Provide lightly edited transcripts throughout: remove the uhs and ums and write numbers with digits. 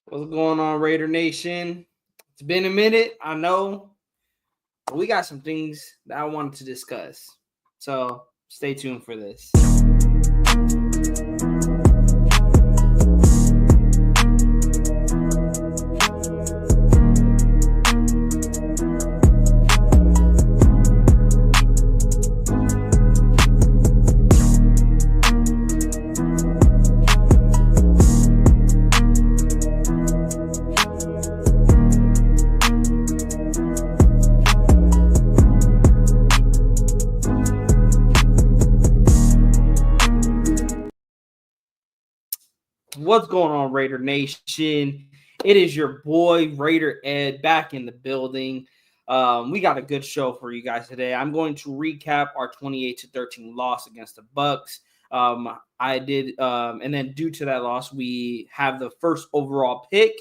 What's going on, Raider Nation? It's been a minute, I know, but we got some things that I wanted to discuss. So stay tuned for this. What's going on, Raider Nation? It is your boy Raider Ed back in the building. We got a good show for you guys today. I'm going to recap our 28-13 loss against the Bucs. And then due to that loss, we have the first overall pick.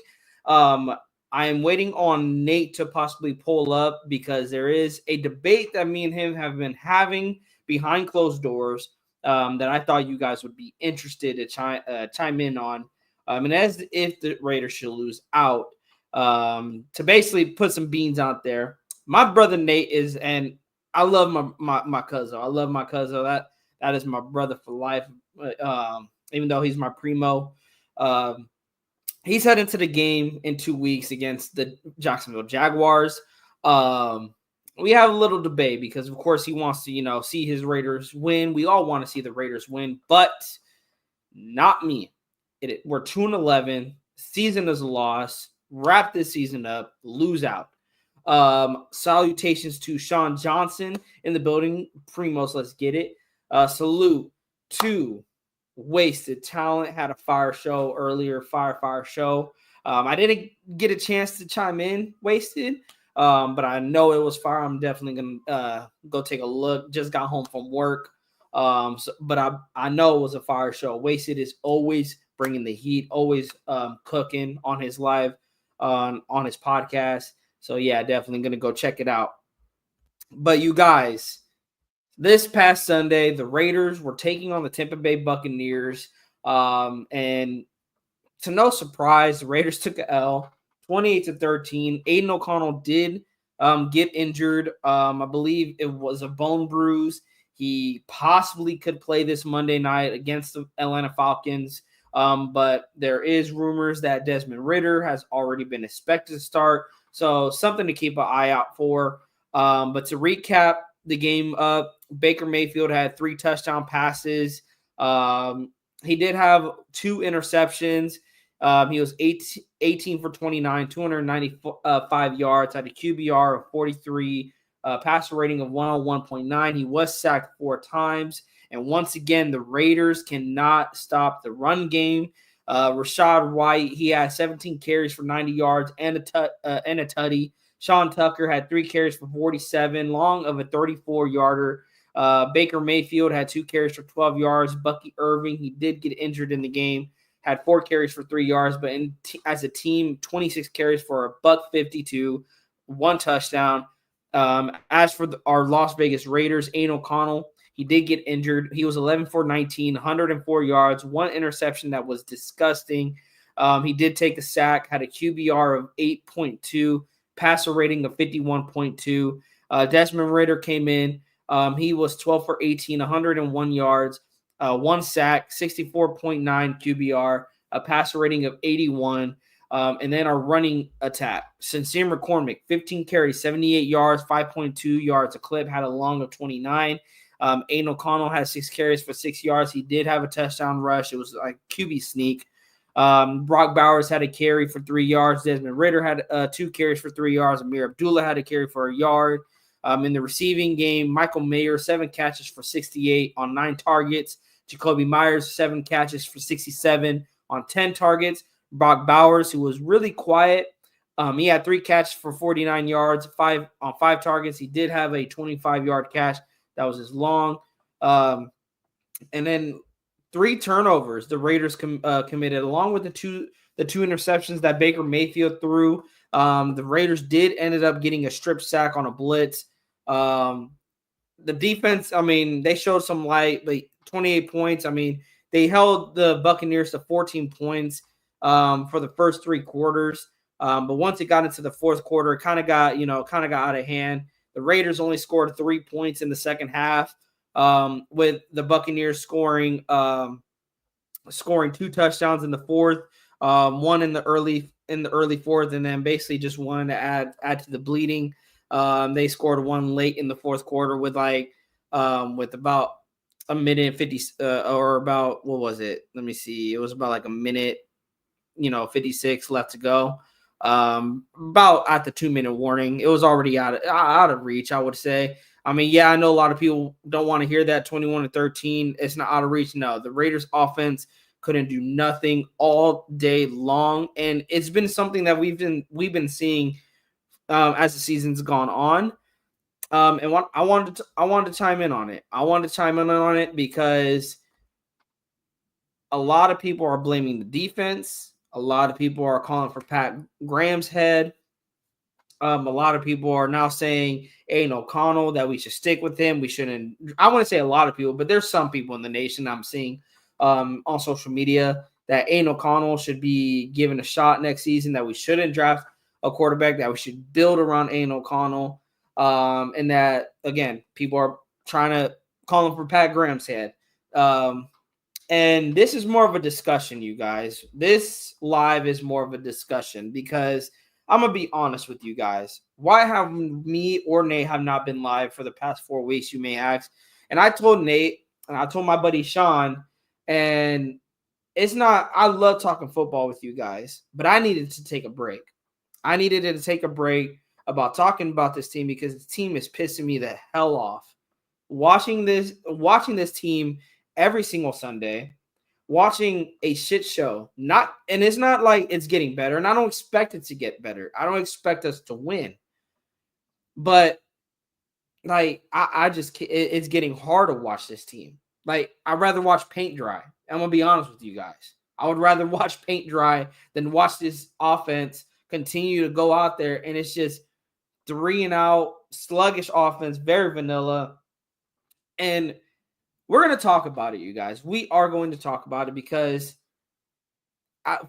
I am waiting on Nate to possibly pull up because there is a debate that me and him have been having behind closed doors. That I thought you guys would be interested to chime in on. And as if the Raiders should lose out, to basically put some beans out there. My brother Nate is, and I love my cousin. I love my cousin. That is my brother for life. Even though he's my primo. He's heading to the game in 2 weeks against the Jacksonville Jaguars. We have a little debate because, of course, he wants to, see his Raiders win. We all want to see the Raiders win, but not me. We're 2-11. Season is a loss. Wrap this season up. Lose out. Salutations to Sean Johnson in the building. Primos, let's get it. Salute to Wasted Talent. Had a fire show earlier. Fire show. I didn't get a chance to chime in, Wasted. But I know it was fire. I'm definitely gonna go take a look. Just got home from work. But I know it was a fire show. Wasted is always bringing the heat, always cooking on his live on his podcast. So yeah, definitely gonna go check it out. But you guys, this past Sunday, the Raiders were taking on the Tampa Bay Buccaneers. And to no surprise, the Raiders took an L. 28-13. Aiden O'Connell did get injured. I believe it was a bone bruise. He possibly could play this Monday night against the Atlanta Falcons. But there is rumors that Desmond Ridder has already been expected to start. So something to keep an eye out for. But to recap the game up, Baker Mayfield had 3 touchdown passes. He did have 2 interceptions. He was 18 for 29, 295 yards, had a QBR of 43, passer rating of 101.9. He was sacked 4 times. And once again, the Raiders cannot stop the run game. Rashad White, he had 17 carries for 90 yards and a tutty. Sean Tucker had 3 carries for 47, long of a 34-yarder. Baker Mayfield had 2 carries for 12 yards. Bucky Irving, he did get injured in the game. Had 4 carries for 3 yards, but as a team, 26 carries for $152, 1 touchdown. As for our Las Vegas Raiders, Aiden O'Connell, he did get injured. He was 11 for 19, 104 yards, 1 interception that was disgusting. He did take the sack, had a QBR of 8.2, passer rating of 51.2. Desmond Ridder came in. He was 12 for 18, 101 yards. 1 sack, 64.9 QBR, a passer rating of 81, and then our running attack. Sincere McCormick, 15 carries, 78 yards, 5.2 yards a clip, had a long of 29. Aiden O'Connell had 6 carries for 6 yards. He did have a touchdown rush. It was like QB sneak. Brock Bowers had a carry for 3 yards. Desmond Ridder had 2 carries for 3 yards. Amir Abdullah had a carry for a yard. In the receiving game, Michael Mayer, 7 catches for 68 on 9 targets. Jacoby Myers, 7 catches for 67 on 10 targets. Brock Bowers, who was really quiet, he had 3 catches for 49 yards, 5 targets. He did have a 25-yard catch. That was his long. And then 3 turnovers the Raiders committed, along with the two interceptions that Baker Mayfield threw. The Raiders did ended up getting a strip sack on a blitz. The defense, they showed some light, like 28 points. They held the Buccaneers to 14 points. for the first 3 quarters. But once it got into the fourth quarter, it kind of got out of hand. The Raiders only scored 3 points in the second half, with the Buccaneers scoring 2 touchdowns in the fourth, one in the early fourth, and then basically just one to add to the bleeding. They scored one late in the fourth quarter with about a minute 50 or about, what was it? Let me see. It was about like a minute, 56 left to go. About at the 2-minute warning. It was already out of reach, I would say. I mean, yeah, I know a lot of people don't want to hear that 21-13. It's not out of reach. No, the Raiders offense couldn't do nothing all day long. And it's been something that we've been seeing as the season's gone on. And I wanted to chime in on it. I wanted to chime in on it because a lot of people are blaming the defense. A lot of people are calling for Pat Graham's head. A lot of people are now saying Aiden O'Connell, that we should stick with him. We shouldn't. I want to say a lot of people, but there's some people in the nation I'm seeing on social media that Aiden O'Connell should be given a shot next season, that we shouldn't draft a quarterback, that we should build around Aiden O'Connell. And that, again, people are trying to call him for Pat Graham's head. And this is more of a discussion, you guys. This live is more of a discussion because I'm going to be honest with you guys. Why have me or Nate have not been live for the past 4 weeks, you may ask? And I told Nate, and I told my buddy Sean, and it's not – I love talking football with you guys, but I needed to take a break. I needed to take a break about talking about this team because the team is pissing me the hell off. Watching this team every single Sunday, watching a shit show. And it's not like it's getting better, and I don't expect it to get better. I don't expect us to win. But like it's getting hard to watch this team. Like, I'd rather watch paint dry. I'm gonna be honest with you guys. I would rather watch paint dry than watch this offense continue to go out there and it's just 3 and out, sluggish offense, very vanilla. And we're going to talk about it, you guys. We are going to talk about it because, I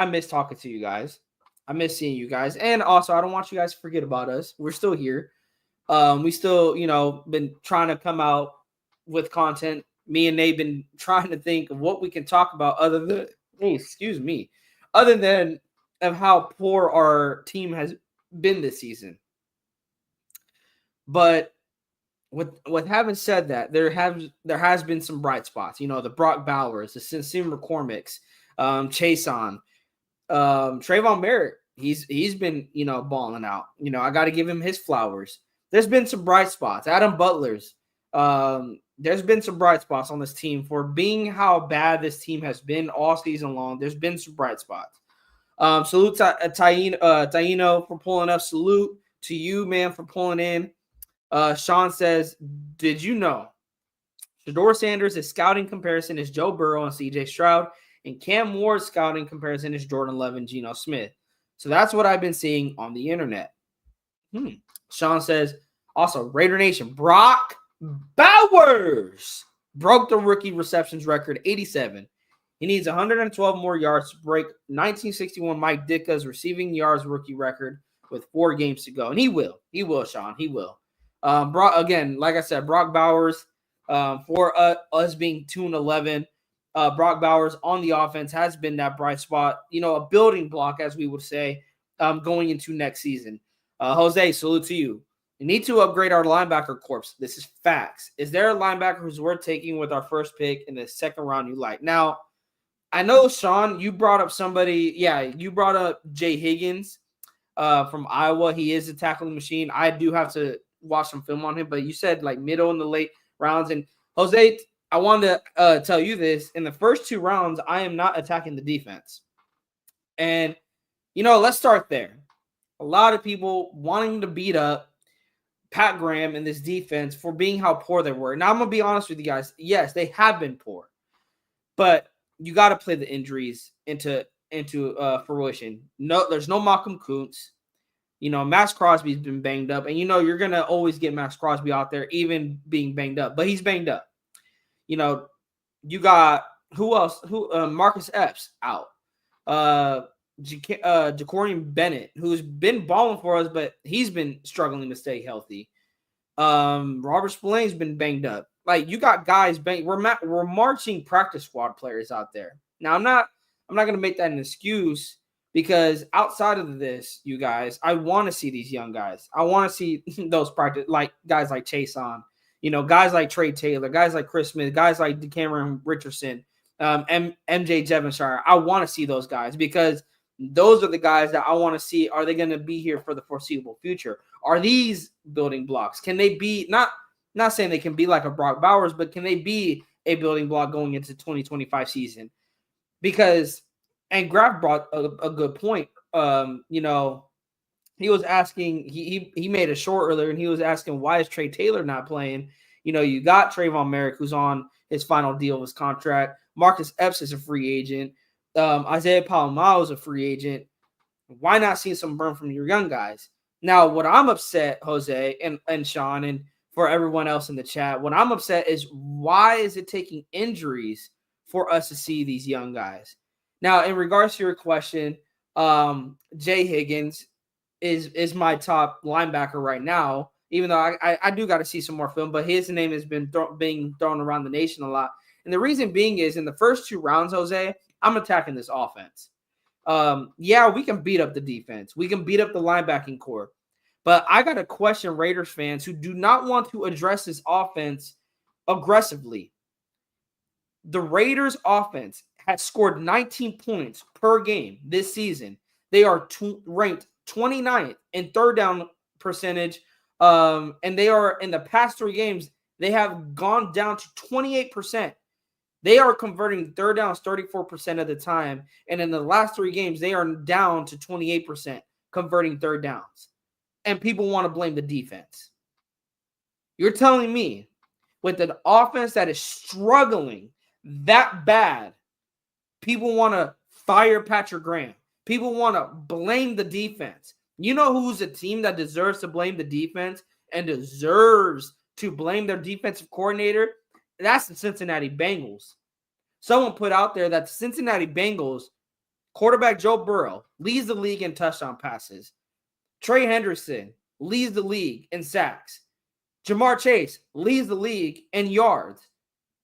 miss talking to you guys. I miss seeing you guys. And also, I don't want you guys to forget about us. We're still here. We still, been trying to come out with content. Me and Nate been trying to think of what we can talk about other than of how poor our team has been this season. But with having said that, there has been some bright spots. The Brock Bowers, the Sincere McCormicks, Chason, Trayvon Merritt. He's been balling out. I got to give him his flowers. There's been some bright spots. Adam Butler's. There's been some bright spots on this team for being how bad this team has been all season long. There's been some bright spots. Salute to Taino for pulling up. Salute to you, man, for pulling in. Sean says, did you know Shedeur Sanders' scouting comparison is Joe Burrow and CJ Stroud, and Cam Ward's scouting comparison is Jordan Love and Geno Smith? So that's what I've been seeing on the internet. Sean says, also, Raider Nation, Brock Bowers broke the rookie receptions record, 87. He needs 112 more yards to break 1961 Mike Ditka's receiving yards rookie record with 4 games to go. And he will. He will, Sean. He will. Again, like I said, Brock Bowers, for us being 2-11, Brock Bowers on the offense has been that bright spot, a building block, as we would say, going into next season. Jose, salute to you. We need to upgrade our linebacker corps. This is facts. Is there a linebacker who's worth taking with our first pick in the second round you like? Now, I know, Sean, you brought up somebody. Yeah, you brought up Jay Higgins from Iowa. He is a tackling machine. I do have to watch some film on him, but you said like middle in the late rounds. And Jose, I wanted to tell you this. In the first 2 rounds, I am not attacking the defense. And, let's start there. A lot of people wanting to beat up Pat Graham and this defense for being how poor they were. Now, I'm going to be honest with you guys. Yes, they have been poor. But you got to play the injuries into fruition. No, there's no Malcolm Kuntz. Max Crosby's been banged up. And, you're going to always get Max Crosby out there, even being banged up. But he's banged up. You got – who else? Marcus Epps out. Jacorian Bennett, who's been balling for us, but he's been struggling to stay healthy. Robert Spillane's been banged up. Like, you got guys banged. We're marching practice squad players out there. Now, I'm not going to make that an excuse, because outside of this, you guys, I want to see these young guys. I want to see those practice, like guys like Chase on, guys like Trey Taylor, guys like Chris Smith, guys like DeCameron Richardson, MJ Devonshire. I want to see those guys, because those are the guys that I want to see. Are they going to be here for the foreseeable future? Are these building blocks? Can they be, not saying they can be like a Brock Bowers, but can they be a building block going into 2025 season? Because, and Graf brought a good point. He was asking, he made a short earlier, and he was asking, why is Trey Taylor not playing? You got Trayvon Merrick, who's on his final deal of his contract. Marcus Epps is a free agent. Isaiah Palomar is a free agent. Why not see some burn from your young guys? Now, what I'm upset, Jose and Sean, and for everyone else in the chat, what I'm upset is, why is it taking injuries for us to see these young guys? Now, in regards to your question, Jay Higgins is my top linebacker right now, even though I do got to see some more film, but his name has been being thrown around the nation a lot. And the reason being is, in the first 2 rounds, Jose, I'm attacking this offense. We can beat up the defense. We can beat up the linebacking core. But I got to question Raiders fans who do not want to address this offense aggressively. The Raiders offense has scored 19 points per game this season. They are ranked 29th in third down percentage. And they are, in the past 3 games, they have gone down to 28%. They are converting third downs 34% of the time. And in the last 3 games, they are down to 28% converting third downs. And people want to blame the defense. You're telling me, with an offense that is struggling that bad, people want to fire Patrick Graham. People want to blame the defense. You know who's a team that deserves to blame the defense and deserves to blame their defensive coordinator? That's the Cincinnati Bengals. Someone put out there that the Cincinnati Bengals quarterback Joe Burrow leads the league in touchdown passes. Trey Henderson leads the league in sacks. Jamar Chase leads the league in yards.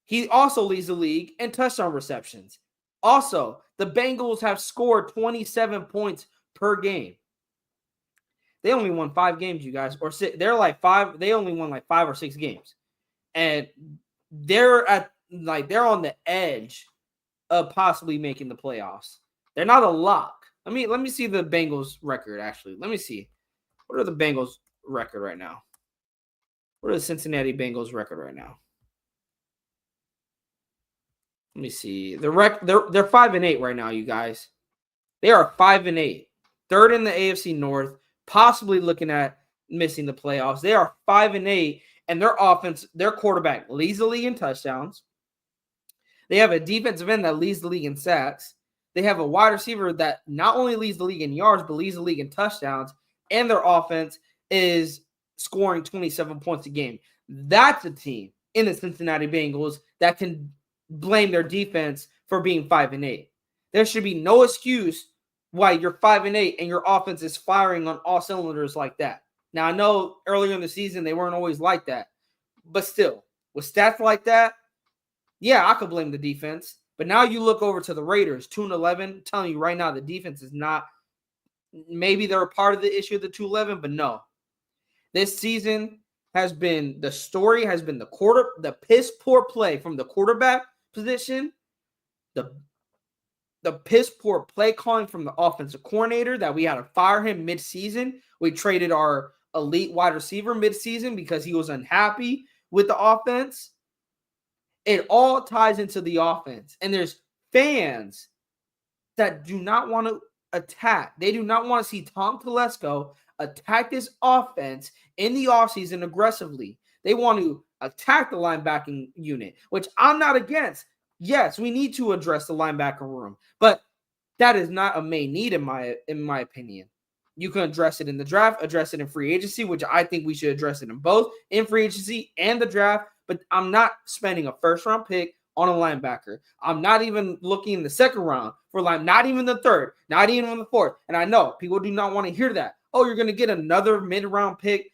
He also leads the league in touchdown receptions. Also, the Bengals have scored 27 points per game. They only won 5 games, you guys, or they're like 5. They only won like 5 or 6 games, and they're on the edge of possibly making the playoffs. They're not a lock. Let me see the Bengals record. Actually, let me see. What are the Bengals record right now? What are the Cincinnati Bengals record right now? Let me see. They're 5-8 right now, you guys. They are 5-8, third in the AFC North, possibly looking at missing the playoffs. They are 5-8, and their offense, their quarterback leads the league in touchdowns. They have a defensive end that leads the league in sacks. They have a wide receiver that not only leads the league in yards, but leads the league in touchdowns. And their offense is scoring 27 points a game. That's a team in the Cincinnati Bengals that can blame their defense for being 5-8. There should be no excuse why you're 5-8 and your offense is firing on all cylinders like that. Now, I know earlier in the season they weren't always like that, but still, with stats like that, yeah, I could blame the defense. But now you look over to the Raiders, 2-11. Telling you right now, the defense is not. Maybe they're a part of the issue of the 2-11, but no. This season has been, the story has been the piss poor play from the quarterback position, the piss poor play calling from the offensive coordinator that we had to fire him mid-season. We traded our elite wide receiver mid-season because he was unhappy with the offense. It all ties into the offense. And there's fans that do not want to attack. They do not want to see Tom Telesco attack this offense in the offseason aggressively. They want to attack the linebacking unit, which I'm not against. Yes, we need to address the linebacker room, but that is not a main need in my opinion. You can address it in the draft, address it in free agency, which I think we should address it in both, in free agency and the draft. But I'm not spending a first-round pick on a linebacker. I'm not even looking in the second round for not even the third, not even on the fourth. And I know people do not want to hear that. Oh, you're going to get another mid-round pick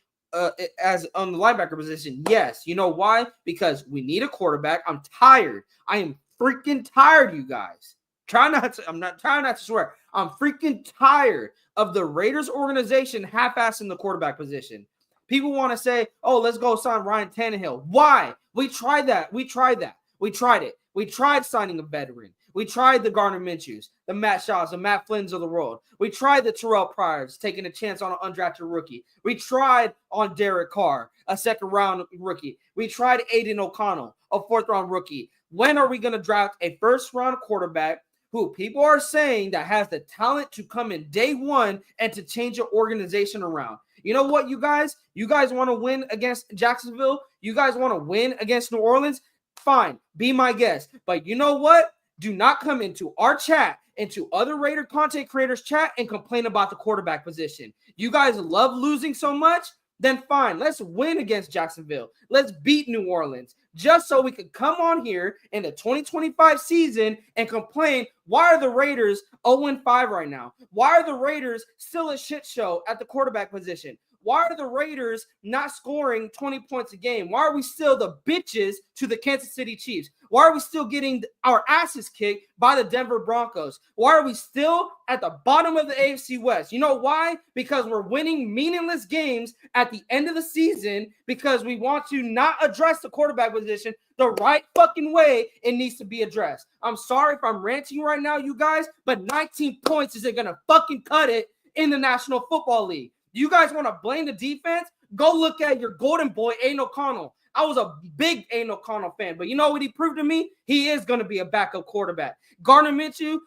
as on the linebacker position. Yes. You know why? Because we need a quarterback. I'm tired. I am freaking tired, you guys. I'm not trying not to swear. I'm freaking tired of the Raiders organization half-assing the quarterback position. People want to say, oh, let's go sign Ryan Tannehill. Why? We tried that. We tried it. We tried signing a veteran. We tried the Gardner Minshew's, the Matt Shaws, the Matt Flynn's of the world. We tried the Terrell Pryors, taking a chance on an undrafted rookie. We tried on Derek Carr, a second-round rookie. We tried Aiden O'Connell, a fourth-round rookie. When are we going to draft a first-round quarterback who people are saying that has the talent to come in day one and to change your organization around? You know what, you guys? You guys want to win against Jacksonville? You guys want to win against New Orleans? Fine, be my guest. But you know what? Do not come into our chat, into other Raider content creators' chat, and complain about the quarterback position. You guys love losing so much? Then fine, let's win against Jacksonville. Let's beat New Orleans, just so we could come on here in the 2025 season and complain, why are the Raiders 0-5 right now? Why are the Raiders still a shit show at the quarterback position? Why are the Raiders not scoring 20 points a game? Why are we still the bitches to the Kansas City Chiefs? Why are we still getting our asses kicked by the Denver Broncos? Why are we still at the bottom of the AFC West? You know why? Because we're winning meaningless games at the end of the season because we want to not address the quarterback position the right fucking way it needs to be addressed. I'm sorry if I'm ranting right now, you guys, but 19 points isn't going to fucking cut it in the National Football League. You guys want to blame the defense? Go look at your golden boy, Aiden O'Connell. I was a big Aiden O'Connell fan, but you know what he proved to me? He is going to be a backup quarterback. Gardner Minshew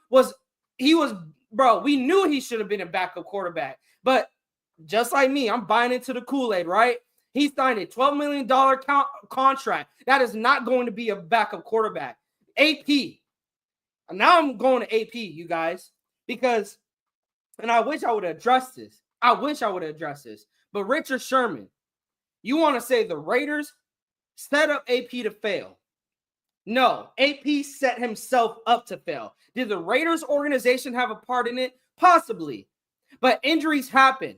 bro, we knew he should have been a backup quarterback. But just like me, I'm buying into the Kool-Aid, right? He signed a $12 million contract. That is not going to be a backup quarterback. AP. Now I'm going to AP, you guys, because, and I wish I would have addressed this. But Richard Sherman, you want to say the Raiders set up AP to fail? No, AP set himself up to fail. Did the Raiders organization have a part in it? Possibly. But injuries happen.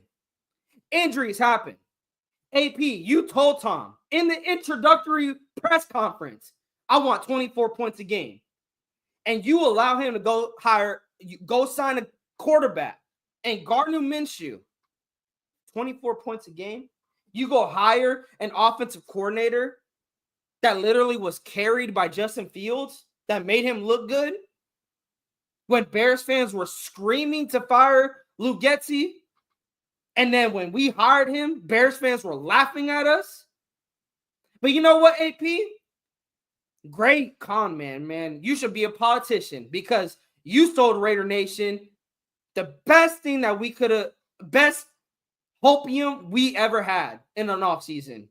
AP, you told Tom in the introductory press conference, I want 24 points a game. And you allow him to go sign a quarterback and Gardner Minshew, 24 points a game. You go hire an offensive coordinator that literally was carried by Justin Fields that made him look good when Bears fans were screaming to fire Luke Getsy. And then when we hired him, Bears fans were laughing at us. But you know what, AP? Great con man. You should be a politician because you sold Raider Nation the best thing that we could have, best hopium we ever had in an offseason.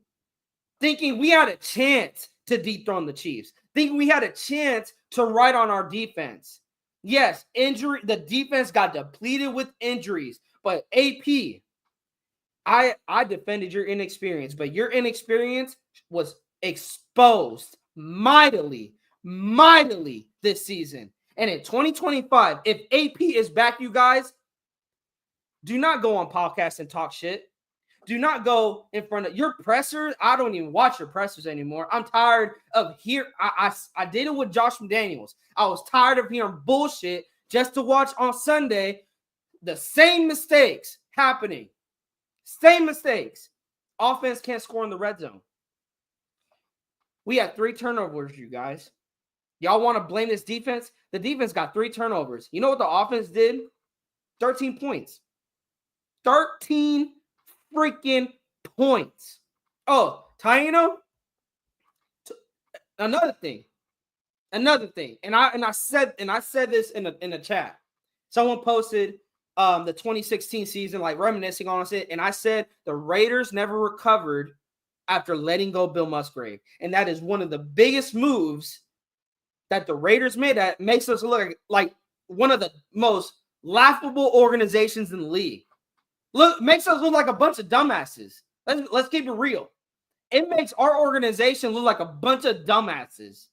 Thinking we had a chance to dethrone the Chiefs. Thinking we had a chance to write on our defense. Yes, the defense got depleted with injuries. But AP, I defended your inexperience, but your inexperience was exposed mightily this season. And in 2025, if AP is back, you guys, do not go on podcasts and talk shit. Do not go in front of your pressers. I don't even watch your pressers anymore. I'm tired of hearing. I did it with Josh McDaniels. I was tired of hearing bullshit just to watch on Sunday the same mistakes happening. Same mistakes. Offense can't score in the red zone. We had 3 turnovers, you guys. Y'all want to blame this defense? The defense got 3 turnovers. You know what the offense did? 13 points. 13 freaking points. Oh, Taino. Another thing. And I said this in the chat. Someone posted the 2016 season, like reminiscing on it, and I said the Raiders never recovered after letting go Bill Musgrave. And that is one of the biggest moves that the Raiders made that makes us look like one of the most laughable organizations in the league. Makes us look like a bunch of dumbasses. Let's keep it real. It makes our organization look like a bunch of dumbasses.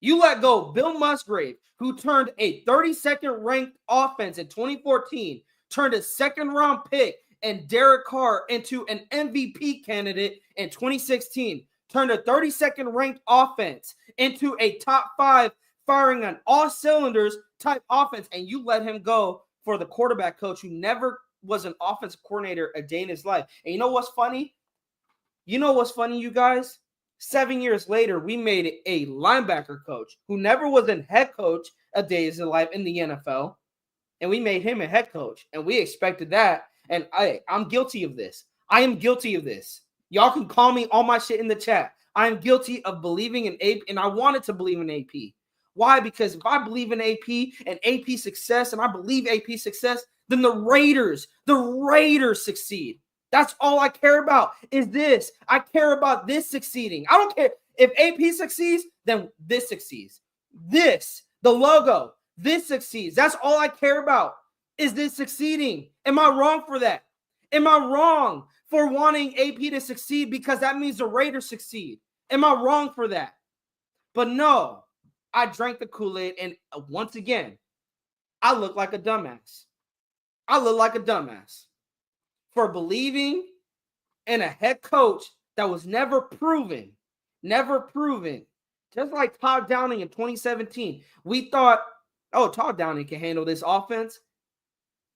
You let go Bill Musgrave, who turned a 32nd ranked offense in 2014, turned a second-round pick and Derek Carr into an MVP candidate in 2016, turned a 32nd ranked offense into a top 5 firing on all cylinders type offense, and you let him go for the quarterback coach who never was an offensive coordinator a day in his life. And you know what's funny? You guys? 7 years later, we made a linebacker coach who never was a head coach a day in his life in the NFL, and we made him a head coach, and we expected that. And I'm guilty of this. I am guilty of this. Y'all can call me all my shit in the chat. I am guilty of believing in AP, and I wanted to believe in AP. Why? Because if I believe in AP and AP success, and I believe AP success, then the Raiders succeed. That's all I care about is this. I care about this succeeding. I don't care if AP succeeds, then this succeeds. This, the logo, this succeeds. That's all I care about is this succeeding. Am I wrong for that? Am I wrong for wanting AP to succeed because that means the Raiders succeed? Am I wrong for that? But no, I drank the Kool-Aid, and once again, I look like a dumbass. I look like a dumbass for believing in a head coach that was never proven. Just like Todd Downing in 2017. We thought, oh, Todd Downing can handle this offense.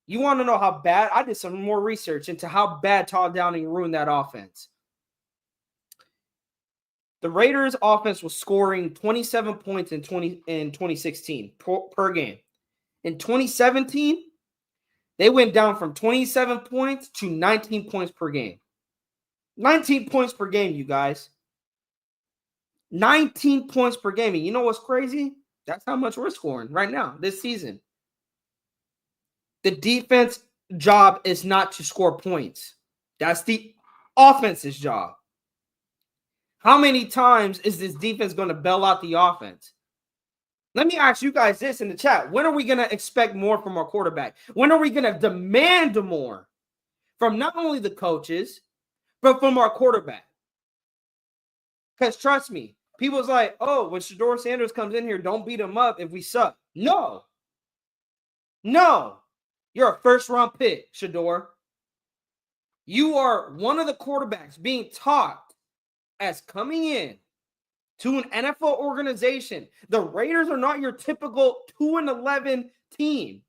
You want to know how bad? I did some more research into how bad Todd Downing ruined that offense. The Raiders' offense was scoring 27 points in 2016 per game. In 2017, they went down from 27 points to 19 points per game. 19 points per game, you guys. 19 points per game. And you know what's crazy? That's how much we're scoring right now this season. The defense job is not to score points. That's the offense's job. How many times is this defense going to bail out the offense? Let me ask you guys this in the chat. When are we going to expect more from our quarterback? When are we going to demand more from not only the coaches, but from our quarterback? Because trust me, people's like, oh, when Shedeur Sanders comes in here, don't beat him up if we suck. No. You're a first-round pick, Shedeur. You are one of the quarterbacks being taught as coming in to an NFL organization. The Raiders are not your typical 2-11 team.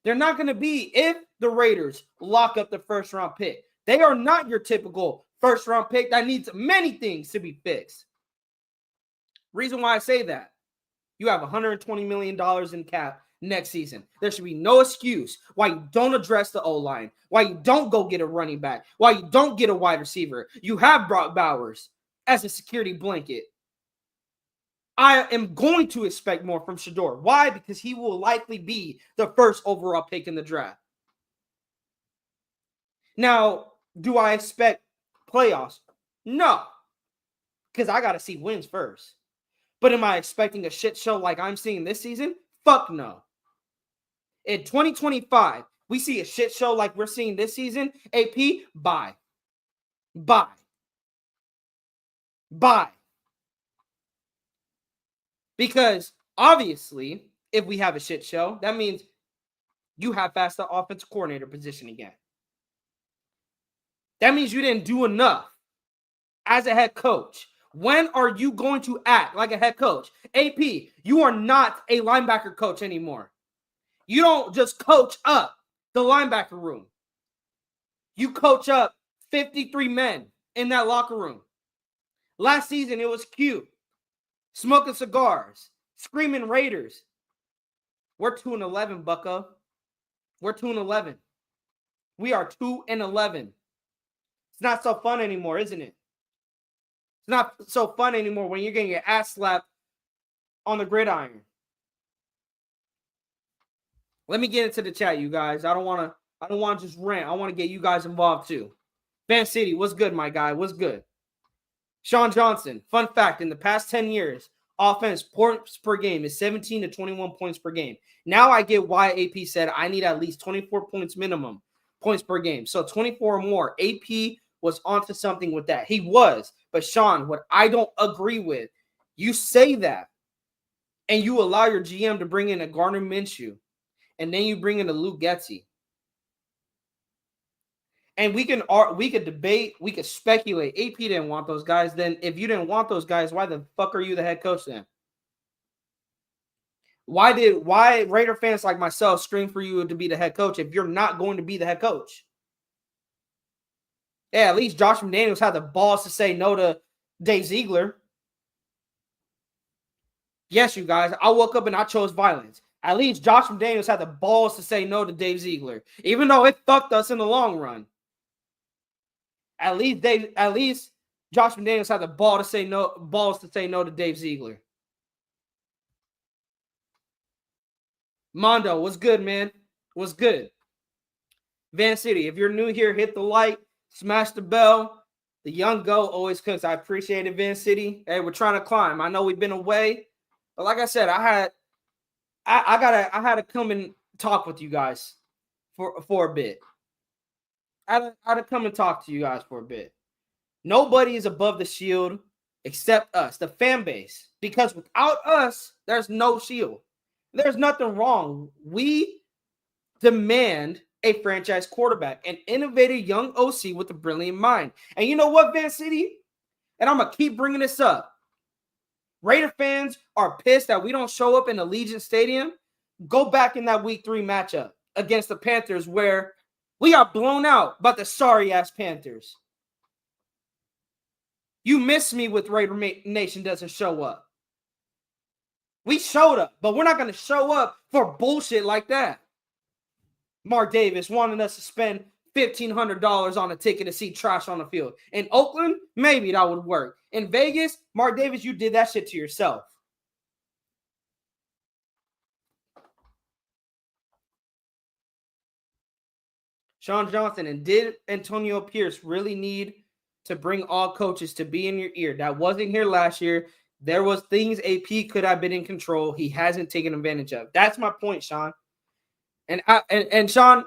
They're not going to be if the Raiders lock up the first-round pick. They are not your typical first-round pick that needs many things to be fixed. Reason why I say that, you have $120 million in cap next season. There should be no excuse why you don't address the O-line, why you don't go get a running back, why you don't get a wide receiver. You have Brock Bowers as a security blanket. I am going to expect more from Shedeur. Why? Because he will likely be the first overall pick in the draft. Now, do I expect playoffs? No, because I got to see wins first. But am I expecting a shit show like I'm seeing this season? Fuck no. In 2025, we see a shit show like we're seeing this season. AP, bye. Because obviously, if we have a shit show, that means you have passed the offensive coordinator position again. That means you didn't do enough as a head coach. When are you going to act like a head coach? AP, you are not a linebacker coach anymore. You don't just coach up the linebacker room. You coach up 53 men in that locker room. Last season, it was cute. Smoking cigars, screaming Raiders. We're 2-11, bucko. We're 2-11. We are 2-11. It's not so fun anymore, isn't it? It's not so fun anymore when you're getting your ass slapped on the gridiron. Let me get into the chat, you guys. I don't want to just rant. I want to get you guys involved too. Fan City, what's good, my guy? What's good? Sean Johnson, fun fact, in the past 10 years, offense points per game is 17 to 21 points per game. Now I get why AP said I need at least 24 points minimum points per game. So 24 or more. AP was onto something with that. He was. But Sean, what I don't agree with, you say that. and you allow your GM to bring in a Gardner Minshew, and then you bring in a Luke Getsy. And we could debate, we could speculate. AP didn't want those guys. Then if you didn't want those guys, why the fuck are you the head coach then? Why Raider fans like myself scream for you to be the head coach if you're not going to be the head coach? Yeah, at least Josh McDaniels had the balls to say no to Dave Ziegler. Yes, you guys, I woke up and I chose violence. At least Josh McDaniels had the balls to say no to Dave Ziegler, even though it fucked us in the long run. At least Josh McDaniels had the balls to say no to Dave Ziegler. Mondo, what's good, man? What's good? Van City, if you're new here, hit the like, smash the bell. The young goat always cooks. I appreciate it, Van City. Hey, we're trying to climb. I know we've been away, but like I said, I had to come and talk with you guys for a bit. I had to come and talk to you guys for a bit. Nobody is above the shield except us, the fan base, because without us, there's no shield. There's nothing wrong. We demand a franchise quarterback, an innovative young OC with a brilliant mind. And you know what, Van City? And I'm going to keep bringing this up. Raider fans are pissed that we don't show up in Allegiant Stadium. Go back in that week 3 matchup against the Panthers where we got blown out by the sorry-ass Panthers. You miss me with Raider Nation doesn't show up. We showed up, but we're not going to show up for bullshit like that. Mark Davis wanted us to spend $1,500 on a ticket to see trash on the field. In Oakland, maybe that would work. In Vegas, Mark Davis, you did that shit to yourself. Sean Johnson, and did Antonio Pierce really need to bring all coaches to be in your ear? That wasn't here last year. There was things AP could have been in control. He hasn't taken advantage of. That's my point, Sean. And Sean,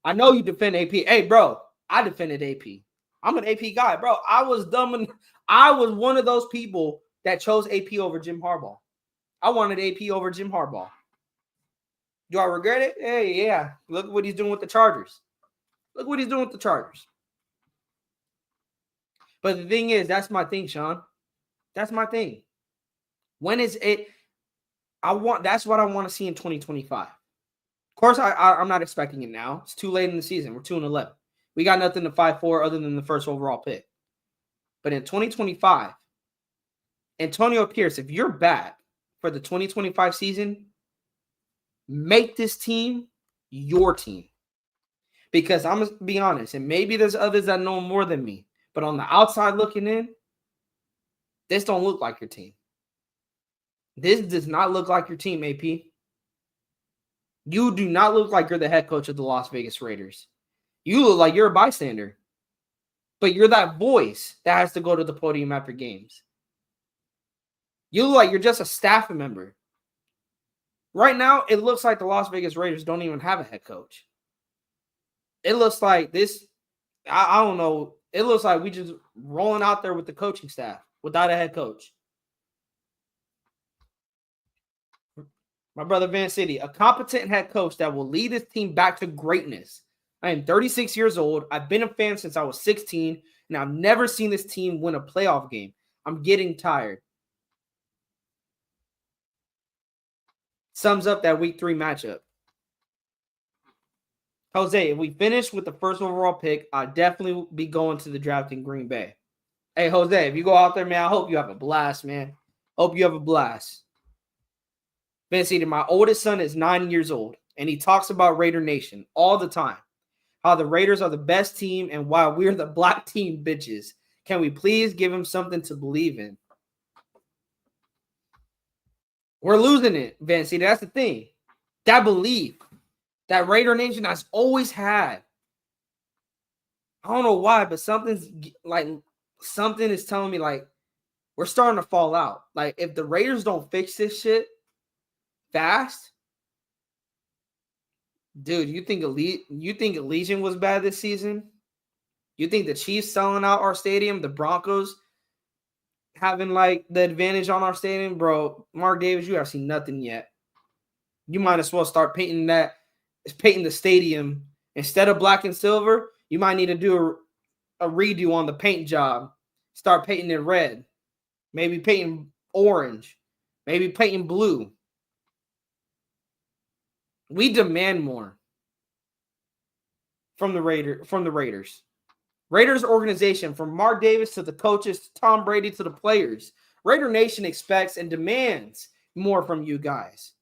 I know you defend AP. Hey, bro, I defended AP. I'm an AP guy, bro. I was dumb and I was one of those people that chose AP over Jim Harbaugh. I wanted AP over Jim Harbaugh. Do I regret it? Hey, yeah. Look what he's doing with the Chargers. Look what he's doing with the Chargers. But the thing is, that's my thing, Sean. That's my thing. When is it? That's what I want to see in 2025. Of course, I'm not expecting it now. It's too late in the season. We're 2-11. We got nothing to fight for other than the first overall pick. But in 2025, Antonio Pierce, if you're back for the 2025 season, make this team your team. Because I'm going to be honest, and maybe there's others that know more than me, but on the outside looking in, this don't look like your team. This does not look like your team, AP. You do not look like you're the head coach of the Las Vegas Raiders. You look like you're a bystander. But you're that voice that has to go to the podium after games. You look like you're just a staff member. Right now, it looks like the Las Vegas Raiders don't even have a head coach. It looks like this, I don't know, it looks like we just rolling out there with the coaching staff without a head coach. My brother Van City, a competent head coach that will lead his team back to greatness. I am 36 years old. I've been a fan since I was 16, and I've never seen this team win a playoff game. I'm getting tired. Sums up that week 3 matchup. Jose, if we finish with the first overall pick, I'll definitely be going to the draft in Green Bay. Hey, Jose, if you go out there, man, I hope you have a blast, man. Hope you have a blast. Vince Eden, my oldest son is 9 years old, and he talks about Raider Nation all the time. How the Raiders are the best team and why we're the black team bitches. Can we please give him something to believe in? We're losing it, Vince Eden. That's the thing. That belief that Raider Nation has always had. I don't know why, but something is telling me like we're starting to fall out. Like if the Raiders don't fix this shit fast, dude, you think Allegiant was bad this season? You think the Chiefs selling out our stadium, the Broncos having like the advantage on our stadium, bro, Mark Davis, you have seen nothing yet. You might as well start painting the stadium instead of black and silver. You might need to do a redo on the paint job. Start painting it red, maybe painting orange, maybe painting blue. We demand more from the Raiders. Raiders organization, from Mark Davis to the coaches, to Tom Brady to the players. Raider Nation expects and demands more from you guys.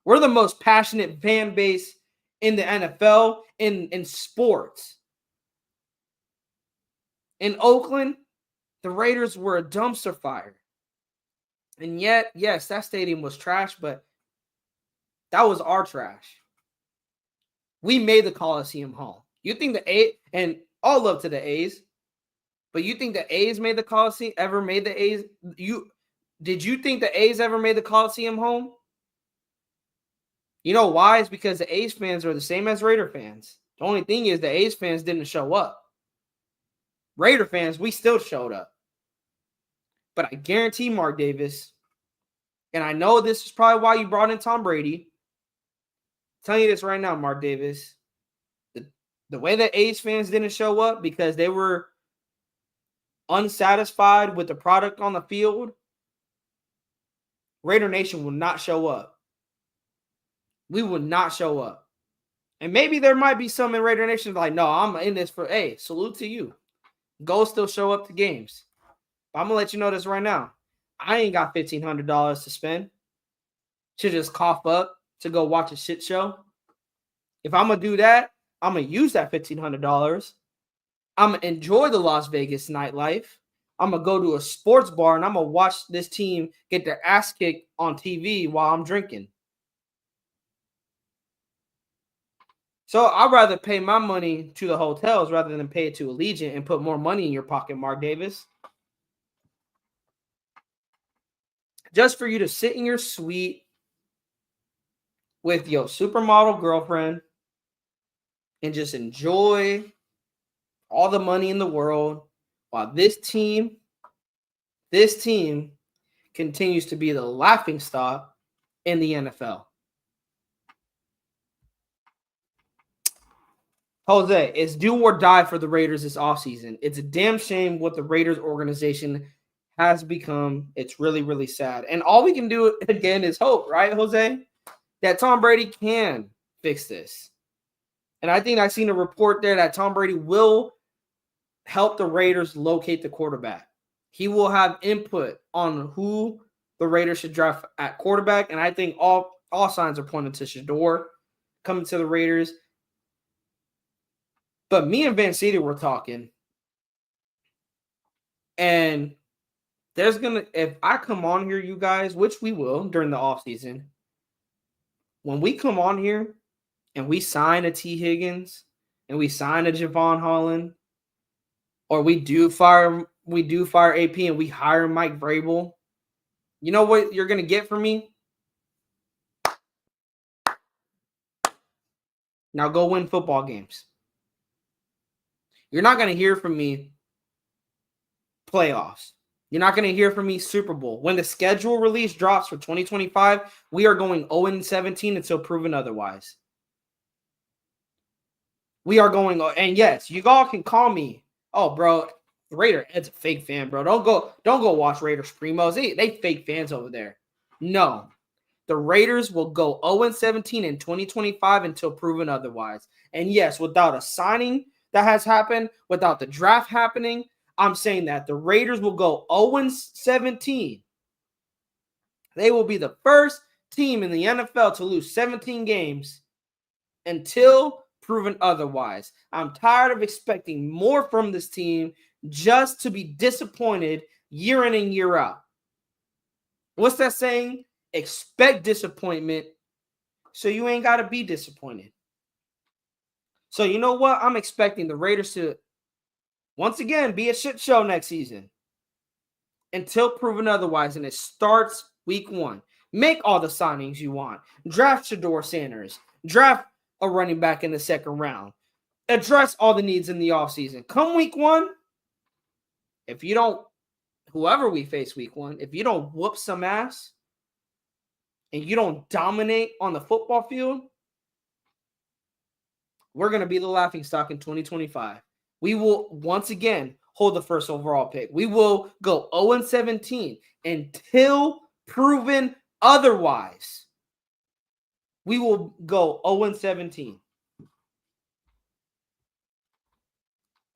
We're the most passionate fan base in the NFL, in sports. In Oakland, the Raiders were a dumpster fire. And yet, yes, that stadium was trash, but that was our trash. We made the Coliseum home. You think the A's, and all love to the A's, but you think the A's made the Coliseum, ever made the A's? Did you think the A's ever made the Coliseum home? You know why? It's because the A's fans are the same as Raider fans. The only thing is the A's fans didn't show up. Raider fans, we still showed up. But I guarantee Mark Davis, and I know this is probably why you brought in Tom Brady. I'm telling you this right now, Mark Davis. The way that A's fans didn't show up because they were unsatisfied with the product on the field, Raider Nation will not show up. We will not show up. And maybe there might be some in Raider Nation like, no, I'm in this for, hey, salute to you. Go still show up to games. But I'm going to let you know this right now. I ain't got $1,500 to spend to just cough up to go watch a shit show. If I'm going to do that, I'm going to use that $1,500. I'm going to enjoy the Las Vegas nightlife. I'm going to go to a sports bar and I'm going to watch this team get their ass kicked on TV while I'm drinking. So I'd rather pay my money to the hotels rather than pay it to Allegiant and put more money in your pocket, Mark Davis. Just for you to sit in your suite with your supermodel girlfriend and just enjoy all the money in the world while this team continues to be the laughingstock in the NFL. Jose, it's do or die for the Raiders this offseason. It's a damn shame what the Raiders organization has become. It's really, really sad. And all we can do, again, is hope, right, Jose? That Tom Brady can fix this. And I think I've seen a report there that Tom Brady will help the Raiders locate the quarterback. He will have input on who the Raiders should draft at quarterback. And I think all signs are pointing to Shedeur coming to the Raiders. But me and Van Cedar were talking. And if I come on here, you guys, which we will during the offseason, when we come on here and we sign a T. Higgins and we sign a Javon Holland, or we do fire AP and we hire Mike Vrabel, you know what you're going to get from me? Now go win football games. You're not going to hear from me playoffs. You're not going to hear from me Super Bowl. When the schedule release drops for 2025, we are going 0-17 until proven otherwise. We are going, and yes, you all can call me, oh, bro, Raider Ed's a fake fan, bro. Don't go watch Raiders Primos. They fake fans over there. No. The Raiders will go 0-17 in 2025 until proven otherwise. And yes, without a signing that has happened, without the draft happening, I'm saying that the Raiders will go 0-17. They will be the first team in the NFL to lose 17 games until proven otherwise. I'm tired of expecting more from this team just to be disappointed year in and year out. What's that saying? Expect disappointment so you ain't got to be disappointed. So you know what? I'm expecting the Raiders to, once again, be a shit show next season until proven otherwise, and it starts week 1. Make all the signings you want. Draft Shedeur Sanders. Draft a running back in the second round. Address all the needs in the offseason. Come week 1, if you don't whoever we face week 1, if you don't whoop some ass and you don't dominate on the football field, we're going to be the laughingstock in 2025. We will once again hold the first overall pick. We will go 0-17 until proven otherwise. We will go 0-17.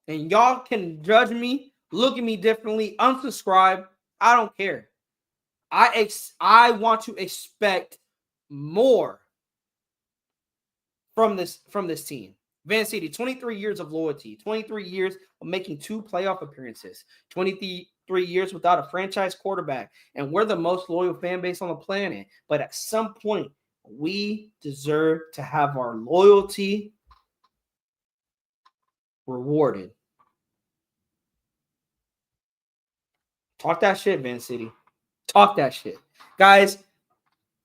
And y'all can judge me, look at me differently, unsubscribe. I don't care. I want to expect more from this team. Van City, 23 years of loyalty, 23 years of making 2 playoff appearances, 23 years without a franchise quarterback, and we're the most loyal fan base on the planet. But at some point, we deserve to have our loyalty rewarded. Talk that shit, Van City. Talk that shit. Guys,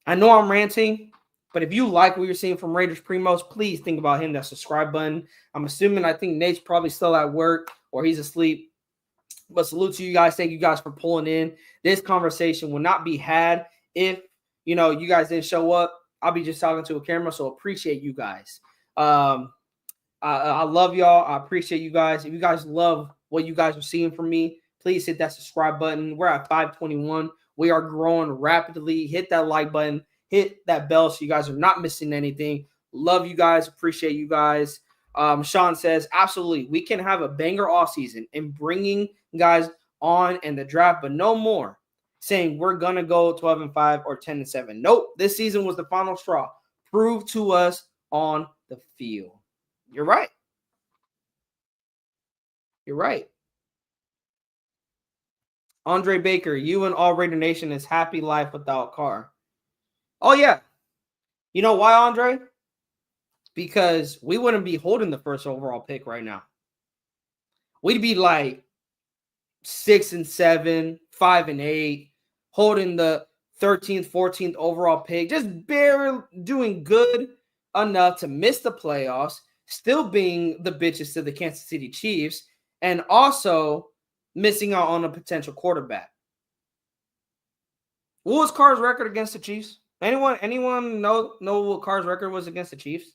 I know I'm ranting, but if you like what you're seeing from Raiders Primos, please think about hitting that subscribe button. I think Nate's probably still at work or he's asleep. But salute to you guys. Thank you guys for pulling in. This conversation will not be had if, you guys didn't show up. I'll be just talking to a camera, so appreciate you guys. I love y'all. I appreciate you guys. If you guys love what you guys are seeing from me, please hit that subscribe button. We're at 521. We are growing rapidly. Hit that like button. Hit that bell so you guys are not missing anything. Love you guys. Appreciate you guys. Sean says, absolutely, we can have a banger offseason and bringing guys on in the draft, but no more saying we're going to go 12-5 or 10-7. Nope, this season was the final straw. Prove to us on the field. You're right. You're right. Andre Baker, you and all Raider Nation is happy life without Carr. Oh, yeah. You know why, Andre? Because we wouldn't be holding the first overall pick right now. We'd be like 6-7, 5-8, holding the 13th, 14th overall pick, just barely doing good enough to miss the playoffs, still being the bitches to the Kansas City Chiefs, and also missing out on a potential quarterback. What was Carr's record against the Chiefs? Anyone know what Carr's record was against the Chiefs?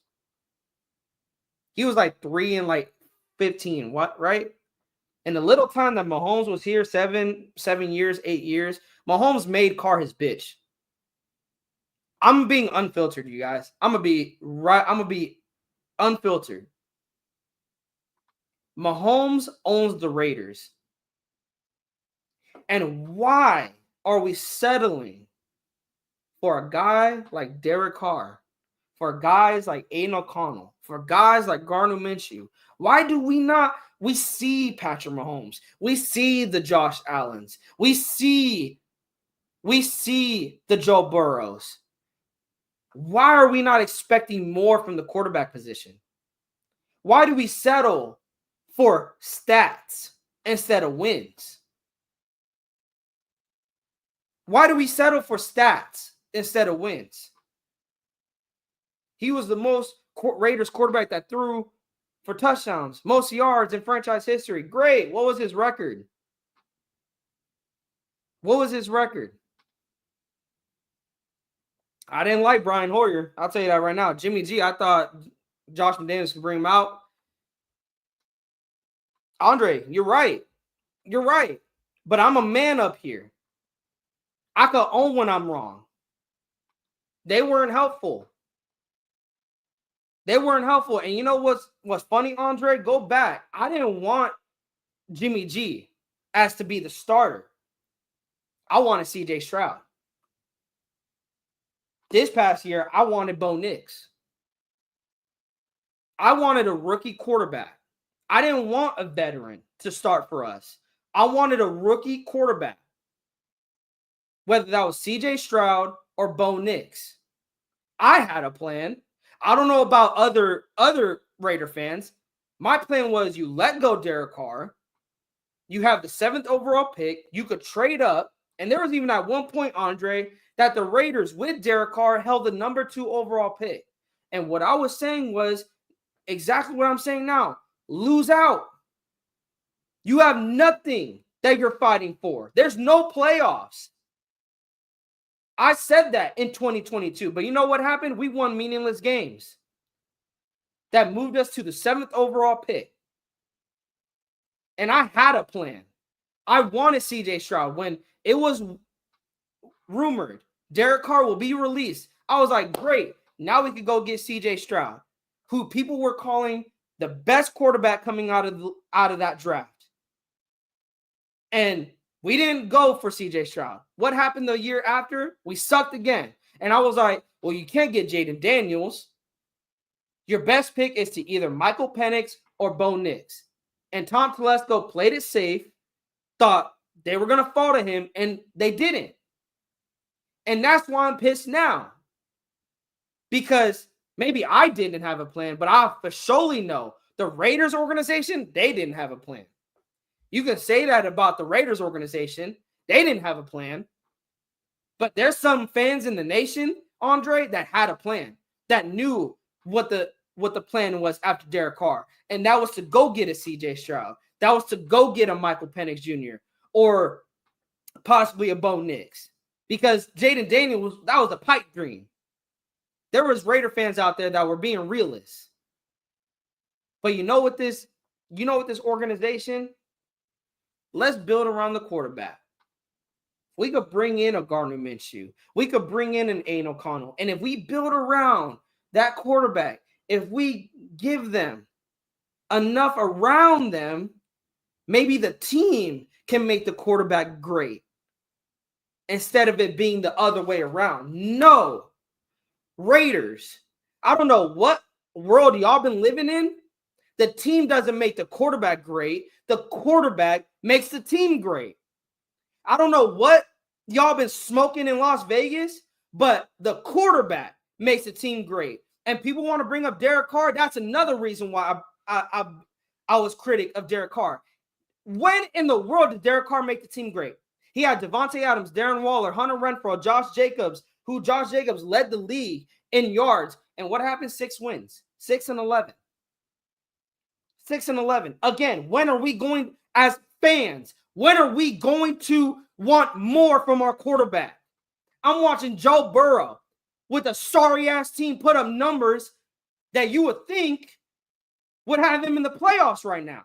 He was like 3-15. What, right? And the little time that Mahomes was here, 7 years, 8 years, Mahomes made Carr his bitch. I'm being unfiltered, you guys. I'm gonna be unfiltered. Mahomes owns the Raiders. And why are we settling for a guy like Derek Carr, for guys like Aiden O'Connell, for guys like Gardner Minshew? Why do we not? We see Patrick Mahomes. We see the Josh Allens. We see the Joe Burrows. Why are we not expecting more from the quarterback position? Why do we settle for stats instead of wins? Why do we settle for stats instead of wins? He was the most Raiders quarterback that threw for touchdowns, most yards in franchise history. Great. What was his record? I didn't like Brian Hoyer. I'll tell you that right now. Jimmy G, I thought Josh McDaniels could bring him out. Andre, you're right. But I'm a man up here. I could own when I'm wrong. They weren't helpful. And you know what's funny, Andre? Go back. I didn't want Jimmy G as to be the starter. I wanted CJ Stroud. This past year, I wanted Bo Nix. I wanted a rookie quarterback. I didn't want a veteran to start for us. I wanted a rookie quarterback. Whether that was CJ Stroud or Bo Nix. I had a plan. I don't know about other Raider fans. My plan was you let go Derek Carr. You have the 7th overall pick. You could trade up. And there was even at one point, Andre, that the Raiders with Derek Carr held the number 2 overall pick. And what I was saying was exactly what I'm saying now. Lose out. You have nothing that you're fighting for. There's no playoffs. I said that in 2022, but you know what happened? We won meaningless games. That moved us to the 7th overall pick. And I had a plan. I wanted CJ Stroud. When it was rumored Derek Carr will be released, I was like, great. Now we could go get CJ Stroud, who people were calling the best quarterback coming out of that draft. And we didn't go for CJ Stroud. What happened the year after? We sucked again. And I was like, well, you can't get Jaden Daniels. Your best pick is to either Michael Penix or Bo Nix. And Tom Telesco played it safe, thought they were going to fall to him, and they didn't. And that's why I'm pissed now. Because maybe I didn't have a plan, but I for surely know the Raiders organization, they didn't have a plan. You can say that about the Raiders organization. They didn't have a plan. But there's some fans in the nation, Andre, that had a plan, that knew what the plan was after Derek Carr. And that was to go get a CJ Stroud. That was to go get a Michael Penix Jr. or possibly a Bo Nix. Because Jaden Daniels, that was a pipe dream. There was Raider fans out there that were being realists. But you know what this organization? Let's build around the quarterback. We could bring in a Gardner Minshew. We could bring in an Aiden O'Connell. And if we build around that quarterback, if we give them enough around them, maybe the team can make the quarterback great instead of it being the other way around. No. Raiders, I don't know what world y'all been living in. The team doesn't make the quarterback great. The quarterback makes the team great. I don't know what y'all been smoking in Las Vegas, but the quarterback makes the team great. And people want to bring up Derek Carr. That's another reason why I was critic of Derek Carr. When in the world did Derek Carr make the team great? He had Devontae Adams, Darren Waller, Hunter Renfrow, Josh Jacobs, who Josh Jacobs led the league in yards. And what happened? 6 wins. 6-11. 6-11. Again, when are we going, as fans, when are we going to want more from our quarterback? I'm watching Joe Burrow with a sorry-ass team put up numbers that you would think would have him in the playoffs right now.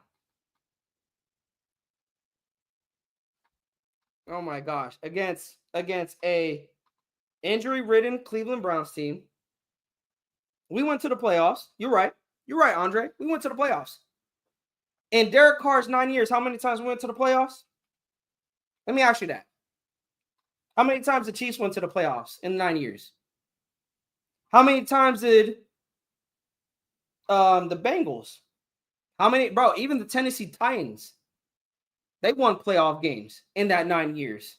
Oh, my gosh. Against a injury-ridden Cleveland Browns team, we went to the playoffs. You're right. You're right, Andre. We went to the playoffs. In Derek Carr's 9 years, how many times we went to the playoffs? Let me ask you that. How many times the Chiefs went to the playoffs in 9 years? How many times did the Bengals? How many? Bro, even the Tennessee Titans, they won playoff games in that 9 years.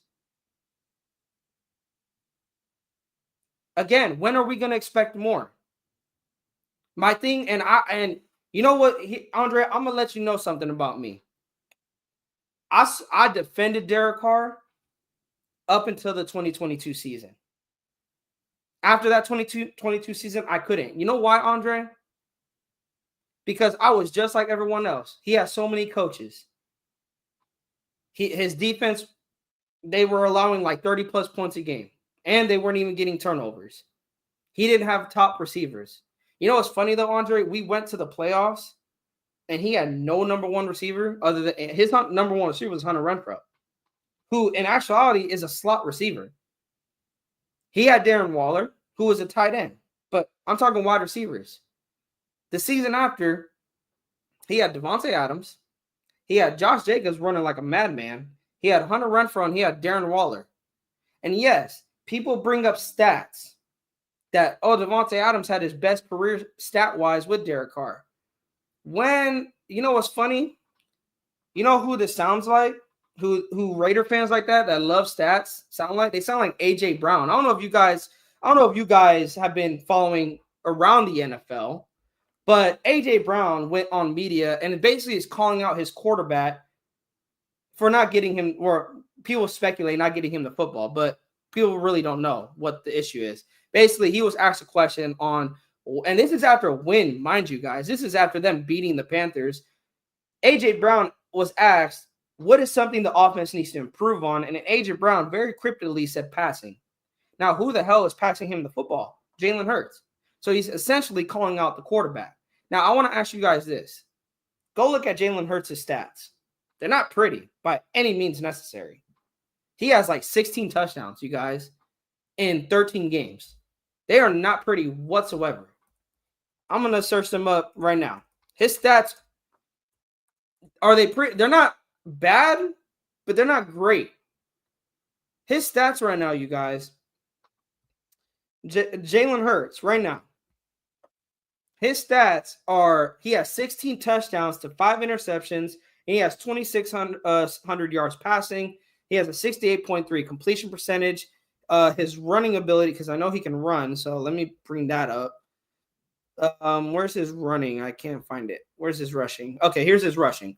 Again, when are we going to expect more? My thing, and you know what, Andre, I'm going to let you know something about me. I defended Derek Carr up until the 2022 season. After that 2022 season, I couldn't. You know why, Andre? Because I was just like everyone else. He has so many coaches. His defense, they were allowing like 30-plus points a game. And they weren't even getting turnovers. He didn't have top receivers. You know what's funny, though, Andre? We went to the playoffs, and he had no number one receiver other than his number one receiver was Hunter Renfrow, who in actuality is a slot receiver. He had Darren Waller, who was a tight end, but I'm talking wide receivers. The season after, he had Devontae Adams. He had Josh Jacobs running like a madman. He had Hunter Renfrow, and he had Darren Waller. And yes, people bring up stats that, Devontae Adams had his best career stat-wise with Derek Carr. When, you know what's funny? You know who this sounds like? Who Raider fans like that love stats sound like? They sound like A.J. Brown. I don't know if you guys have been following around the NFL, but A.J. Brown went on media and it basically is calling out his quarterback for not getting him, or people speculate not getting him the football, but people really don't know what the issue is. Basically, he was asked a question on, and this is after a win, mind you guys. This is after them beating the Panthers. A.J. Brown was asked, what is something the offense needs to improve on? And A.J. Brown very cryptically said passing. Now, who the hell is passing him the football? Jalen Hurts. So he's essentially calling out the quarterback. Now, I want to ask you guys this. Go look at Jalen Hurts' stats. They're not pretty by any means necessary. He has like 16 touchdowns, you guys, in 13 games. They are not pretty whatsoever. I'm going to search them up right now. His stats, are they pretty? They're not bad, but they're not great. His stats right now, you guys, Jalen Hurts right now, his stats are, he has 16 touchdowns to 5 interceptions. He has 2,600 yards passing. He has a 68.3 completion percentage. His running ability, because I know he can run, so let me bring that up. Where's his running? I can't find it. Where's his rushing? Okay, here's his rushing.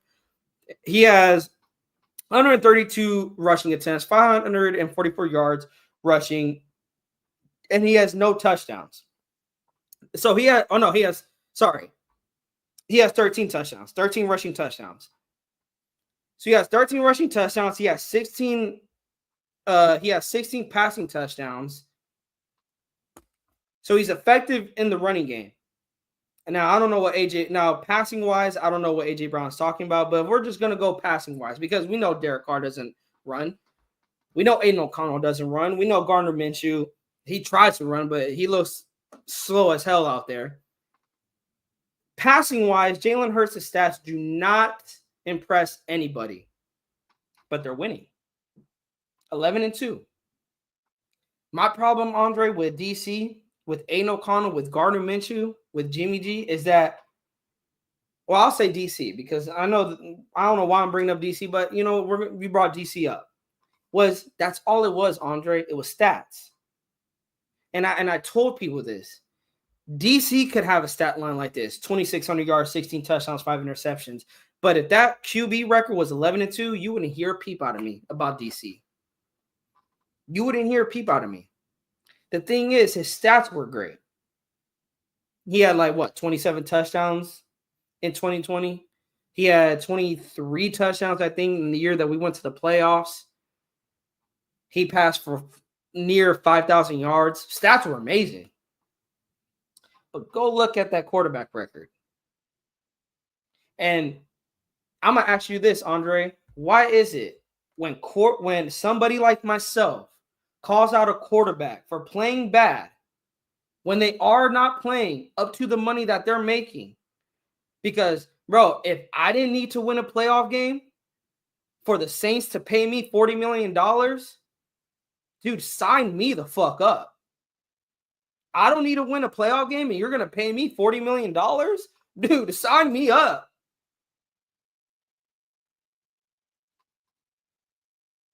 He has 132 rushing attempts, 544 yards rushing, and he has no touchdowns. So he has 13 touchdowns, 13 rushing touchdowns. So he has 13 rushing touchdowns. He has 16 passing touchdowns. So he's effective in the running game. And now I don't know what passing wise, I don't know what A.J. Brown's talking about, but we're just going to go passing wise because we know Derek Carr doesn't run. We know Aiden O'Connell doesn't run. We know Gardner Minshew, he tries to run, but he looks slow as hell out there. Passing wise, Jalen Hurts' stats do not impress anybody, but they're winning. 11-2. My problem, Andre, with DC, with Aiden O'Connell, with Gardner Minshew, with Jimmy G, is that, well, I'll say DC because I don't know why I'm bringing up DC, but we brought DC up. That's all it was, Andre. It was stats, and I told people this. DC could have a stat line like this: 2,600 yards, 16 touchdowns, 5 interceptions. But if that QB record was 11-2, you wouldn't hear a peep out of me about DC. You wouldn't hear a peep out of me. The thing is, his stats were great. He had 27 touchdowns in 2020. He had 23 touchdowns, I think, in the year that we went to the playoffs. He passed for near 5,000 yards. Stats were amazing. But go look at that quarterback record. And I'm going to ask you this, Andre. Why is it when somebody like myself calls out a quarterback for playing bad when they are not playing up to the money that they're making? Because, bro, if I didn't need to win a playoff game for the Saints to pay me $40 million, dude, sign me the fuck up. I don't need to win a playoff game and you're going to pay me $40 million? Dude, sign me up.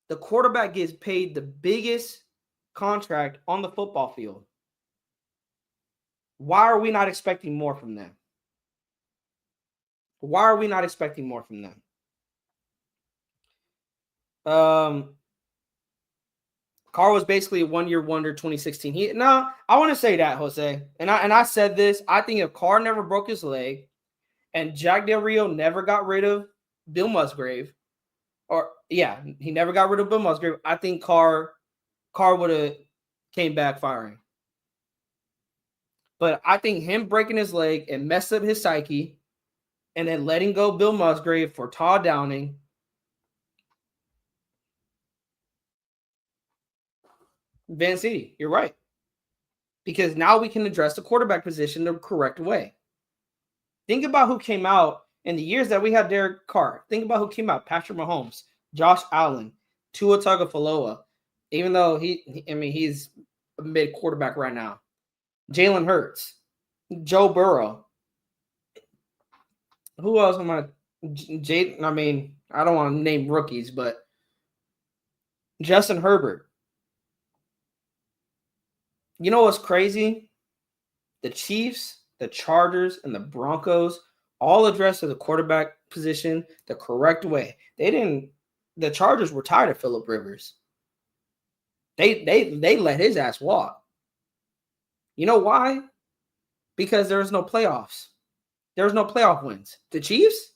The quarterback gets paid the biggest contract on the football field. Why are we not expecting more from them? Why are we not expecting more from them? Carr was basically a one-year wonder, 2016. I want to say that, Jose. And I said this. I think if Carr never broke his leg and Jack Del Rio never got rid of Bill Musgrave, he never got rid of Bill Musgrave, I think Carr would have came back firing. But I think him breaking his leg and messed up his psyche and then letting go Bill Musgrave for Todd Downing, Van City, you're right. Because now we can address the quarterback position the correct way. Think about who came out in the years that we had Derek Carr. Think about who came out: Patrick Mahomes, Josh Allen, Tua Tagovailoa. Even though he's a mid quarterback right now. Jalen Hurts, Joe Burrow. Who else am I? I don't want to name rookies, but Justin Herbert. You know what's crazy? The Chiefs, the Chargers, and the Broncos all addressed the quarterback position the correct way. The Chargers were tired of Phillip Rivers. They let his ass walk. You know why? Because there's no playoffs. There's no playoff wins. The Chiefs?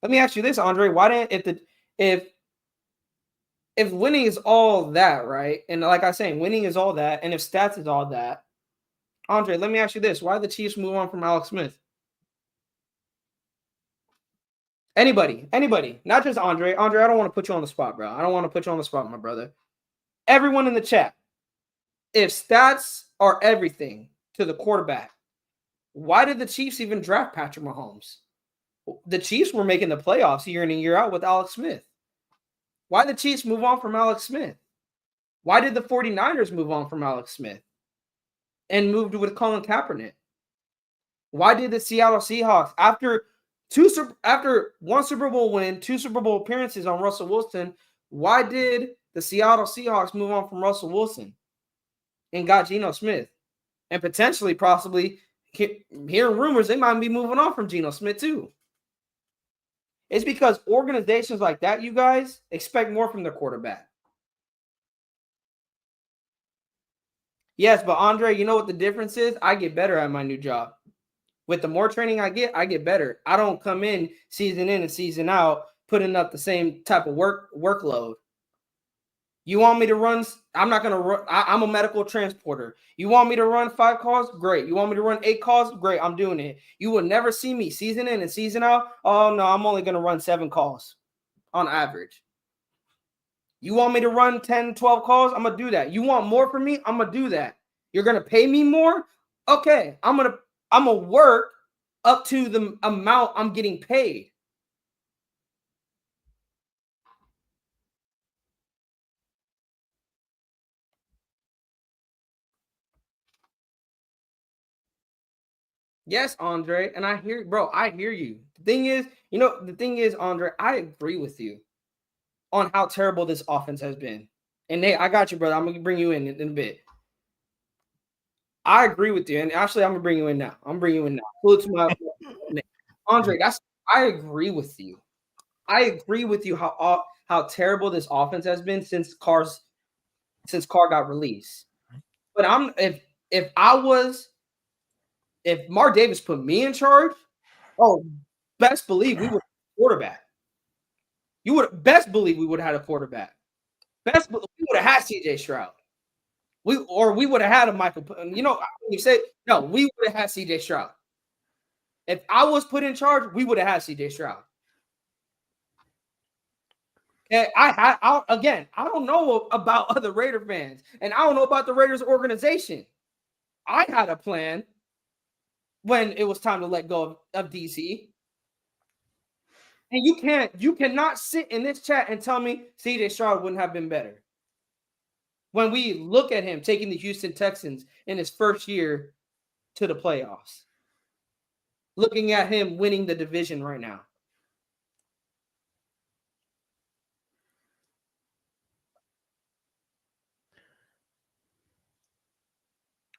Let me ask you this, Andre. Why didn't if winning is all that, right? And like I was saying, winning is all that, and if stats is all that, Andre, let me ask you this: why did the Chiefs move on from Alex Smith? Anybody, not just Andre. Andre, I don't want to put you on the spot, bro. I don't want to put you on the spot, my brother. Everyone in the chat, if stats are everything to the quarterback, why did the Chiefs even draft Patrick Mahomes? The Chiefs were making the playoffs year in and year out with Alex Smith. Why did the Chiefs move on from Alex Smith? Why did the 49ers move on from Alex Smith and moved with Colin Kaepernick? Why did the Seattle Seahawks, after one Super Bowl win, 2 Super Bowl appearances on Russell Wilson, why did the Seattle Seahawks move on from Russell Wilson and got Geno Smith? And potentially, possibly, hearing rumors, they might be moving on from Geno Smith too. It's because organizations like that, you guys, expect more from their quarterback. Yes, but Andre, you know what the difference is? I get better at my new job. With the more training I get better. I don't come in and season out, putting up the same type of workload. You want me to run? I'm not going to run. I'm a medical transporter. You want me to run 5 calls? Great. You want me to run 8 calls? Great. I'm doing it. You will never see me season in and season out. Oh, no, I'm only going to run 7 calls on average. You want me to run 10, 12 calls? I'm going to do that. You want more from me? I'm going to do that. You're going to pay me more? Okay. I'm going to work up to the amount I'm getting paid. Yes, Andre, and I hear you. The thing is, Andre, I agree with you on how terrible this offense has been. And Nate, I got you, brother. I'm going to bring you in a bit. I agree with you. And actually, I'm going to bring you in now. Pull it to my Andre, I agree with you. I agree with you how terrible this offense has been since Carr got released. But if Mark Davis put me in charge, best believe we would have a quarterback. You would best believe we would have had a quarterback. We would have had CJ Stroud. We would have had a Michael. We would have had CJ Stroud. If I was put in charge, we would have had CJ Stroud. Okay, I don't know about other Raider fans, and I don't know about the Raiders organization. I had a plan when it was time to let go of DC. And you cannot sit in this chat and tell me CJ Stroud wouldn't have been better. When we look at him taking the Houston Texans in his first year to the playoffs, looking at him winning the division right now.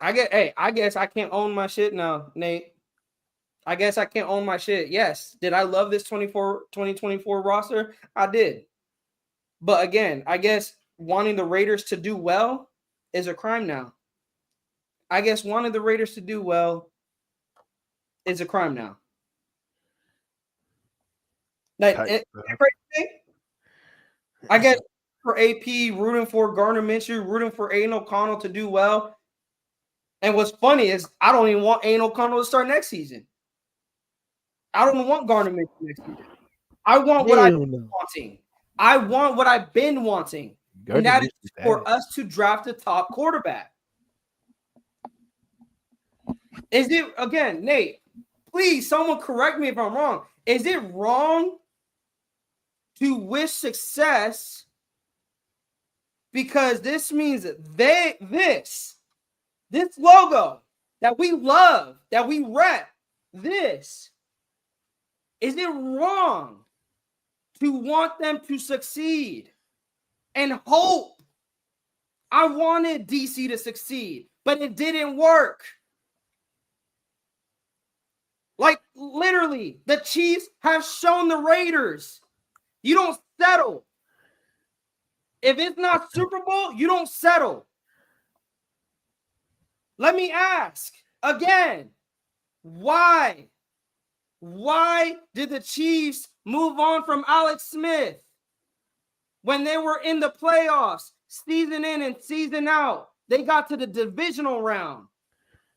I guess I can't own my shit now, Nate. I guess I can't own my shit. Yes. Did I love this 2024 roster? I did. But again, I guess wanting the Raiders to do well is a crime now. I guess wanting the Raiders to do well is a crime now. I guess for AP, rooting for Gardner Minshew, rooting for Aiden O'Connell to do well. And what's funny is I don't even want Aiden O'Connell to start next season. I don't want Gardner Minshew next season. I want what I've been wanting. I want what I've been wanting. And that is for us to draft a top quarterback. Is it, again, Nate, please, someone correct me if I'm wrong. Is it wrong to wish success because this means that this logo that we love, that we rep, is it wrong to want them to succeed and hope? I wanted DC to succeed, but it didn't work. Like, literally, the Chiefs have shown the Raiders. You don't settle. If it's not Super Bowl, you don't settle. Let me ask again, why? Why did the Chiefs move on from Alex Smith? when they were in the playoffs, season in and season out, they got to the divisional round.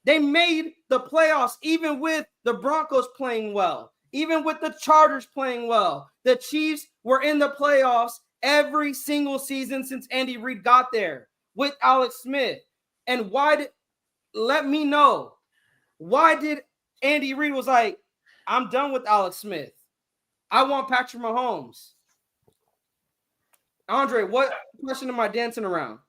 They made the playoffs even with the Broncos playing well, even with the Chargers playing well. The Chiefs were in the playoffs every single season since Andy Reid got there with Alex Smith. And let me know, why did Andy Reid was like, I'm done with Alex Smith. I want Patrick Mahomes. Andre, what question am I dancing around?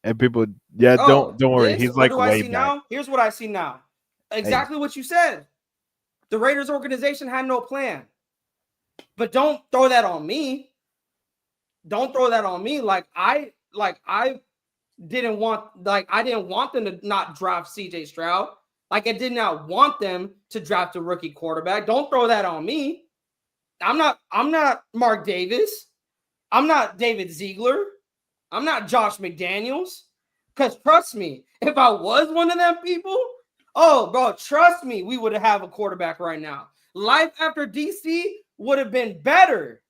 And people, don't worry. He's like way back. Now? Here's what I see now. Exactly what you said. The Raiders organization had no plan. But don't throw that on me. Don't throw that on me. I didn't want them to not draft CJ Stroud. I did not want them to draft a rookie quarterback. Don't throw that on me. I'm not Mark Davis. I'm not David Ziegler. I'm not Josh McDaniels. Because trust me, if I was one of them people, trust me, we would have a quarterback right now. Life after DC would have been better.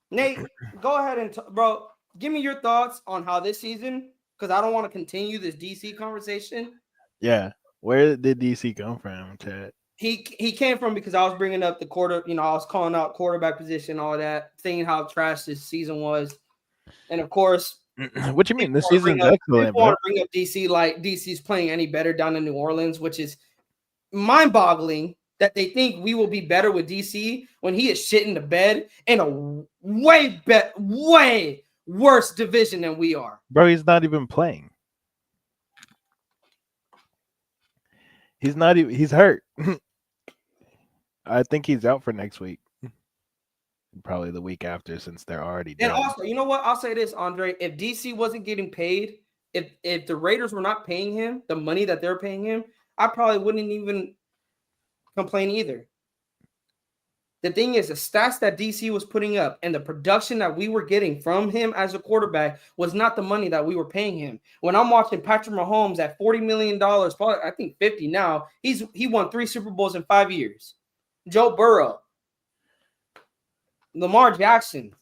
Nate, go ahead and bro, give me your thoughts on how this season, because I don't want to continue this DC conversation. Yeah. Where did DC come from, Chad? He came from because I was bringing up the I was calling out quarterback position, all that, saying how trash this season was. And of course, what you mean? This season's excellent, bro. Want to bring up DC like DC's playing any better down in New Orleans, which is mind-boggling that they think we will be better with DC when he is shitting the bed in a way worse division than we are. Bro, he's not even playing. He's not even. He's hurt. I think he's out for next week. Probably the week after, since they're already done. And also, you know what? I'll say this, Andre. If DC wasn't getting paid, if the Raiders were not paying him the money that they're paying him, I probably wouldn't even complain either. The thing is, the stats that DC was putting up and the production that we were getting from him as a quarterback was not the money that we were paying him. When I'm watching Patrick Mahomes at $40 million, probably I think 50 now, he won 3 Super Bowls in 5 years. Joe Burrow, Lamar Jackson,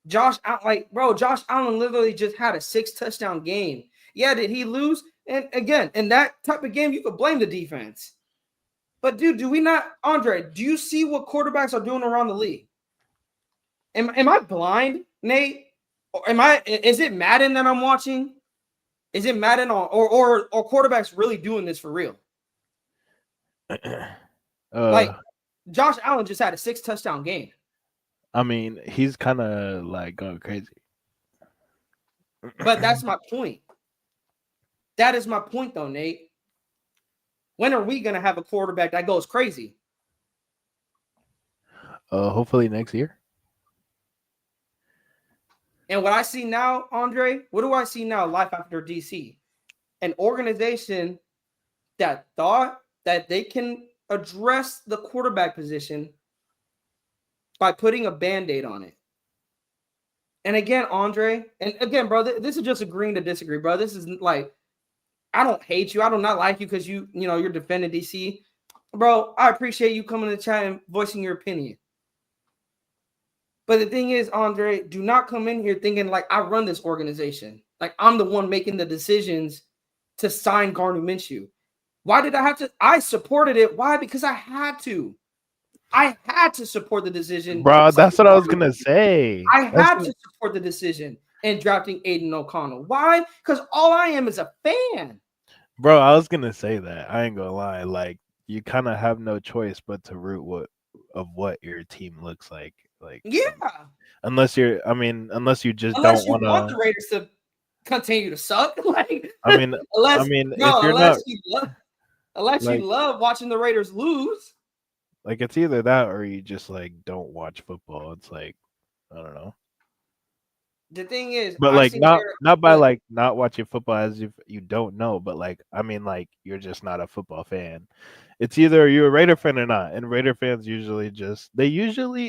Josh Allen literally just had a 6-touchdown game. Yeah, did he lose? And again, in that type of game, you could blame the defense. But dude, do we not, Andre, do you see what quarterbacks are doing around the league? Am I blind, Nate? Or is it Madden that I'm watching? Is it Madden or quarterbacks really doing this for real? Josh Allen just had a 6-touchdown game. I mean, he's kind of like going crazy. But that's my point. That is my point, though, Nate. When are we going to have a quarterback that goes crazy? Hopefully next year. And what I see now, Andre, what do I see now? Life after DC. An organization that thought that they can address the quarterback position by putting a Band-Aid on it. And again, Andre, and again, bro, this is just agreeing to disagree, bro. This is like, I don't hate you. I do not like you because you're defending DC. Bro, I appreciate you coming to the chat and voicing your opinion. But the thing is, Andre, do not come in here thinking like I run this organization. Like I'm the one making the decisions to sign Gardner Minshew. Why did I have to? I supported it. Why? Because I had to. I had to support the decision. Bro, that's what I was going to say. I had to support the decision in drafting Aiden O'Connell. Why? Because all I am is a fan. Bro, I was going to say that. I ain't going to lie. Like, you kind of have no choice but to root what your team looks like. Like, yeah. Unless you just don't want the Raiders to continue to suck. Like, unless you love watching the Raiders lose. Like, it's either that or you just like don't watch football. It's like, I don't know. The thing is, but like not by like not watching football as if you don't know, but like like you're just not a football fan. It's either you're a Raider fan or not, and Raider fans usually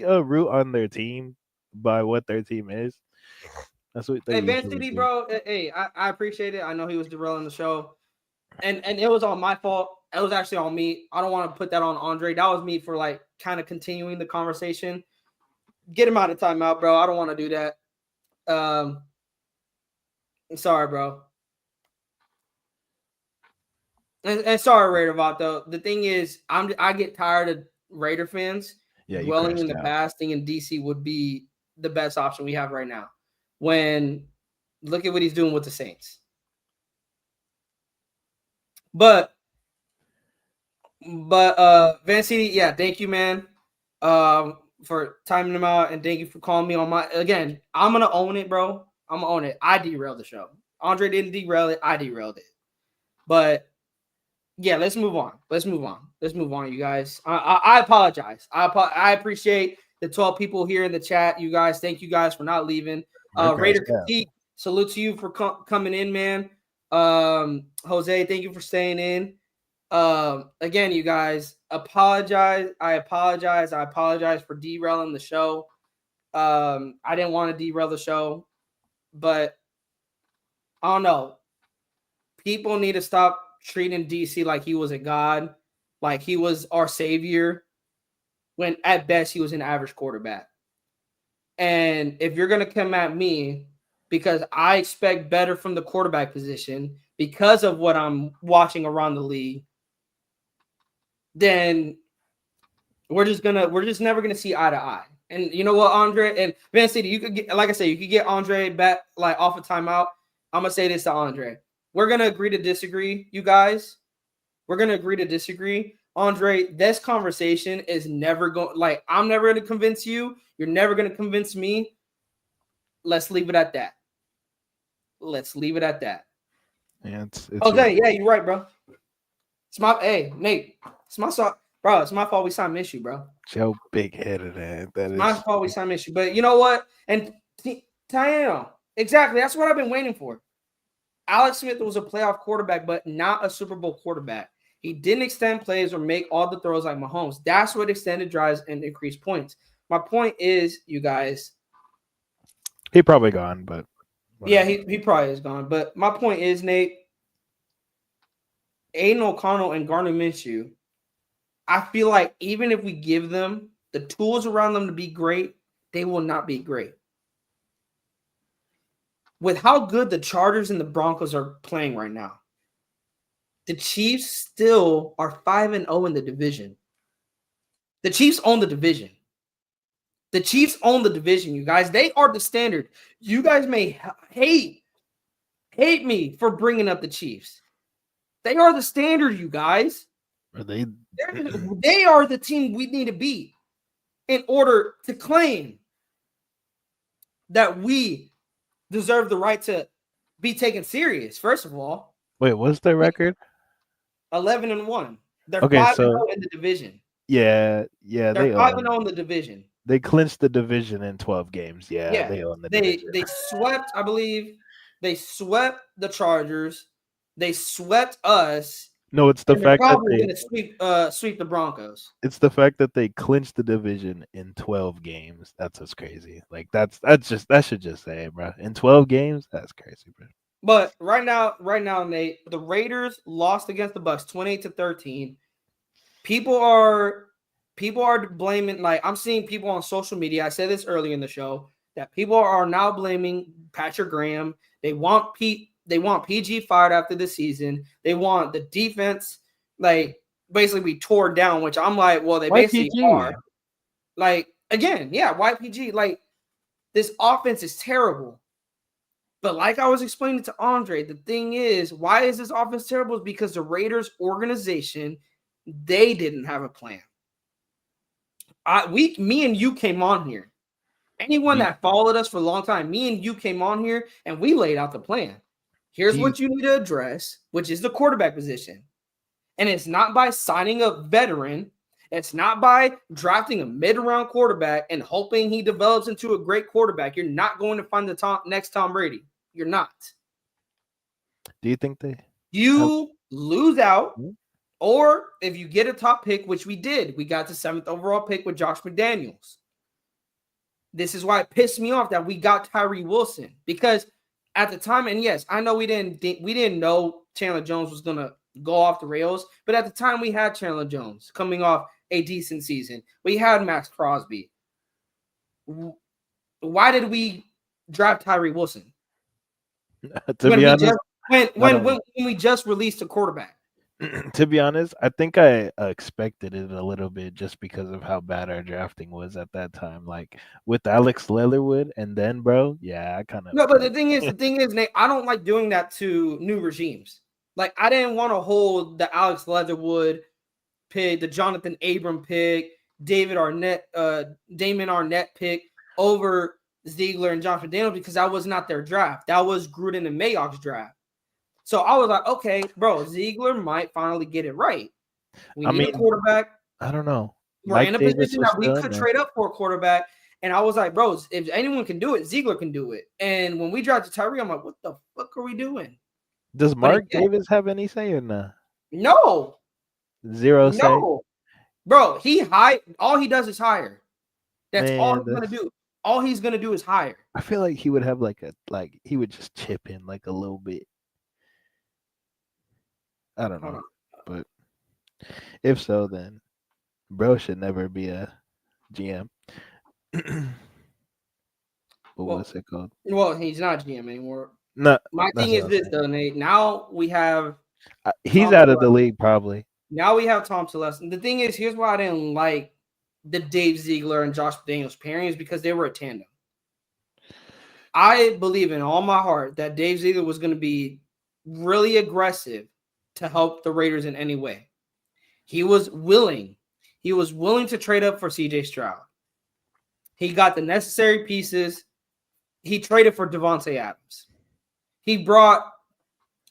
root on their team by what their team is. That's what they. Hey, Van City, bro. Hey, I appreciate it. I know he was derailing the show. and it was on my fault. It was actually on me. I don't want to put that on Andre. That was me for like kind of continuing the conversation. Get him out of timeout, bro. I don't want to do that. I'm sorry, bro. And sorry, Raider Vato. The thing is, I get tired of Raider fans dwelling in the past, thinking DC would be the best option we have right now. When look at what he's doing with the Saints. But Van City, yeah, thank you, man, for timing him out, and thank you for calling me on my. Again, I'm gonna own it, bro. I'm gonna own it. I derailed the show. Andre didn't derail it. I derailed it. But yeah, let's move on. Let's move on, you guys. I apologize. I appreciate the 12 people here in the chat. You guys, thank you guys for not leaving. Raider Critique, salute to you for coming in, man. Jose, thank you for staying in. Again, you guys, apologize. I apologize for derailing the show. I didn't want to derail the show, but I don't know. People need to stop treating DC like he was a god, like he was our savior, when at best he was an average quarterback. And if you're going to come at me because I expect better from the quarterback position because of what I'm watching around the league, then we're just never gonna see eye to eye. And you know what, Andre and Van City, you could get, like I said, you could get Andre back like off of timeout. I'm gonna say this to Andre. We're gonna agree to disagree, you guys. We're gonna agree to disagree. Andre, this conversation is never going, like, I'm never gonna convince you. You're never gonna convince me. Let's leave it at that. Yeah, it's okay, yeah, you're right, bro. It's my Nate. It's my fault, bro. It's my fault we signed Minshew, bro. Joe big headed, man. That is my fault we signed Minshew. But you know what? And Tayano, exactly. That's what I've been waiting for. Alex Smith was a playoff quarterback, but not a Super Bowl quarterback. He didn't extend plays or make all the throws like Mahomes. That's what extended drives and increased points. My point is, you guys. He probably gone, but whatever. Yeah, he probably is gone. But my point is, Nate, Aiden O'Connell and Gardner Minshew, I feel like even if we give them the tools around them to be great, they will not be great. With how good the Chargers and the Broncos are playing right now, the Chiefs still are 5-0 in the division. The Chiefs own the division. The Chiefs own the division, you guys. They are the standard. You guys may hate me for bringing up the Chiefs. They are the standard, you guys. Are they? They are the team we need to beat in order to claim that we deserve the right to be taken serious. First of all, wait, what's their record? 11-1. They're 5-0 in the division. Yeah, they're 5-0 in the division. They clinched the division in 12 games. Yeah. They own the division. They swept, I believe. They swept the Chargers. They swept us. No, it's the fact that they're going to sweep the Broncos. It's the fact that they clinched the division in 12 games. That's what's crazy. Like that should just say, bro. In 12 games, that's crazy, bro. But right now, Nate, the Raiders lost against the Bucs 28-13. People are blaming, like, I'm seeing people on social media. I said this earlier in the show that people are now blaming Patrick Graham. They want PG fired after the season. They want the defense, like, basically be torn down, which I'm like, well, they basically are. Like, again, yeah, YPG. Like, this offense is terrible. But like I was explaining to Andre, the thing is, why is this offense terrible? Is because the Raiders organization, they didn't have a plan. Me and you came on here. Anyone that followed us for a long time, me and you came on here and we laid out the plan. Here's what you need to address, which is the quarterback position. And it's not by signing a veteran. It's not by drafting a mid-round quarterback and hoping he develops into a great quarterback. You're not going to find the next Tom Brady. You're not. Do you think you lose out, or if you get a top pick, which we did, we got the 7th overall pick with Josh McDaniels. This is why it pissed me off that we got Tyree Wilson, because at the time, and yes, I know we didn't know Chandler Jones was gonna go off the rails. But at the time, we had Chandler Jones coming off a decent season. We had Max Crosby. Why did we draft Tyree Wilson? To be honest, when we just released a quarterback. To be honest, I think I expected it a little bit just because of how bad our drafting was at that time. Like with Alex Leatherwood, and then, bro, yeah, I kind of no. But the thing is, Nate, I don't like doing that to new regimes. Like I didn't want to hold the Alex Leatherwood pick, the Jonathan Abram pick, Damon Arnett pick over Ziegler and Josh McDaniels because that was not their draft. That was Gruden and Mayock's draft. So I was like, okay, bro, Ziegler might finally get it right. We need a quarterback. I don't know. We're in a position that we could trade up for a quarterback. And I was like, bro, if anyone can do it, Ziegler can do it. And when we drafted Tyree, I'm like, what the fuck are we doing? Does Mark Davis have any say in that? No. Zero say? No. Bro, all he does is hire. That's all he's gonna do. All he's gonna do is hire. I feel like he would have he would just chip in like a little bit. I don't know. But if so, then bro should never be a GM. What's it called? Well, he's not GM anymore. No. My thing is this though, Nate. Now we have he's out of the league probably. Now we have Tom Telesco. The thing is, here's why I didn't like the Dave Ziegler and Josh McDaniels pairings because they were a tandem. I believe in all my heart that Dave Ziegler was going to be really aggressive to help the Raiders in any way. He was willing to trade up for CJ Stroud. He got the necessary pieces. He traded for Devontae Adams. He brought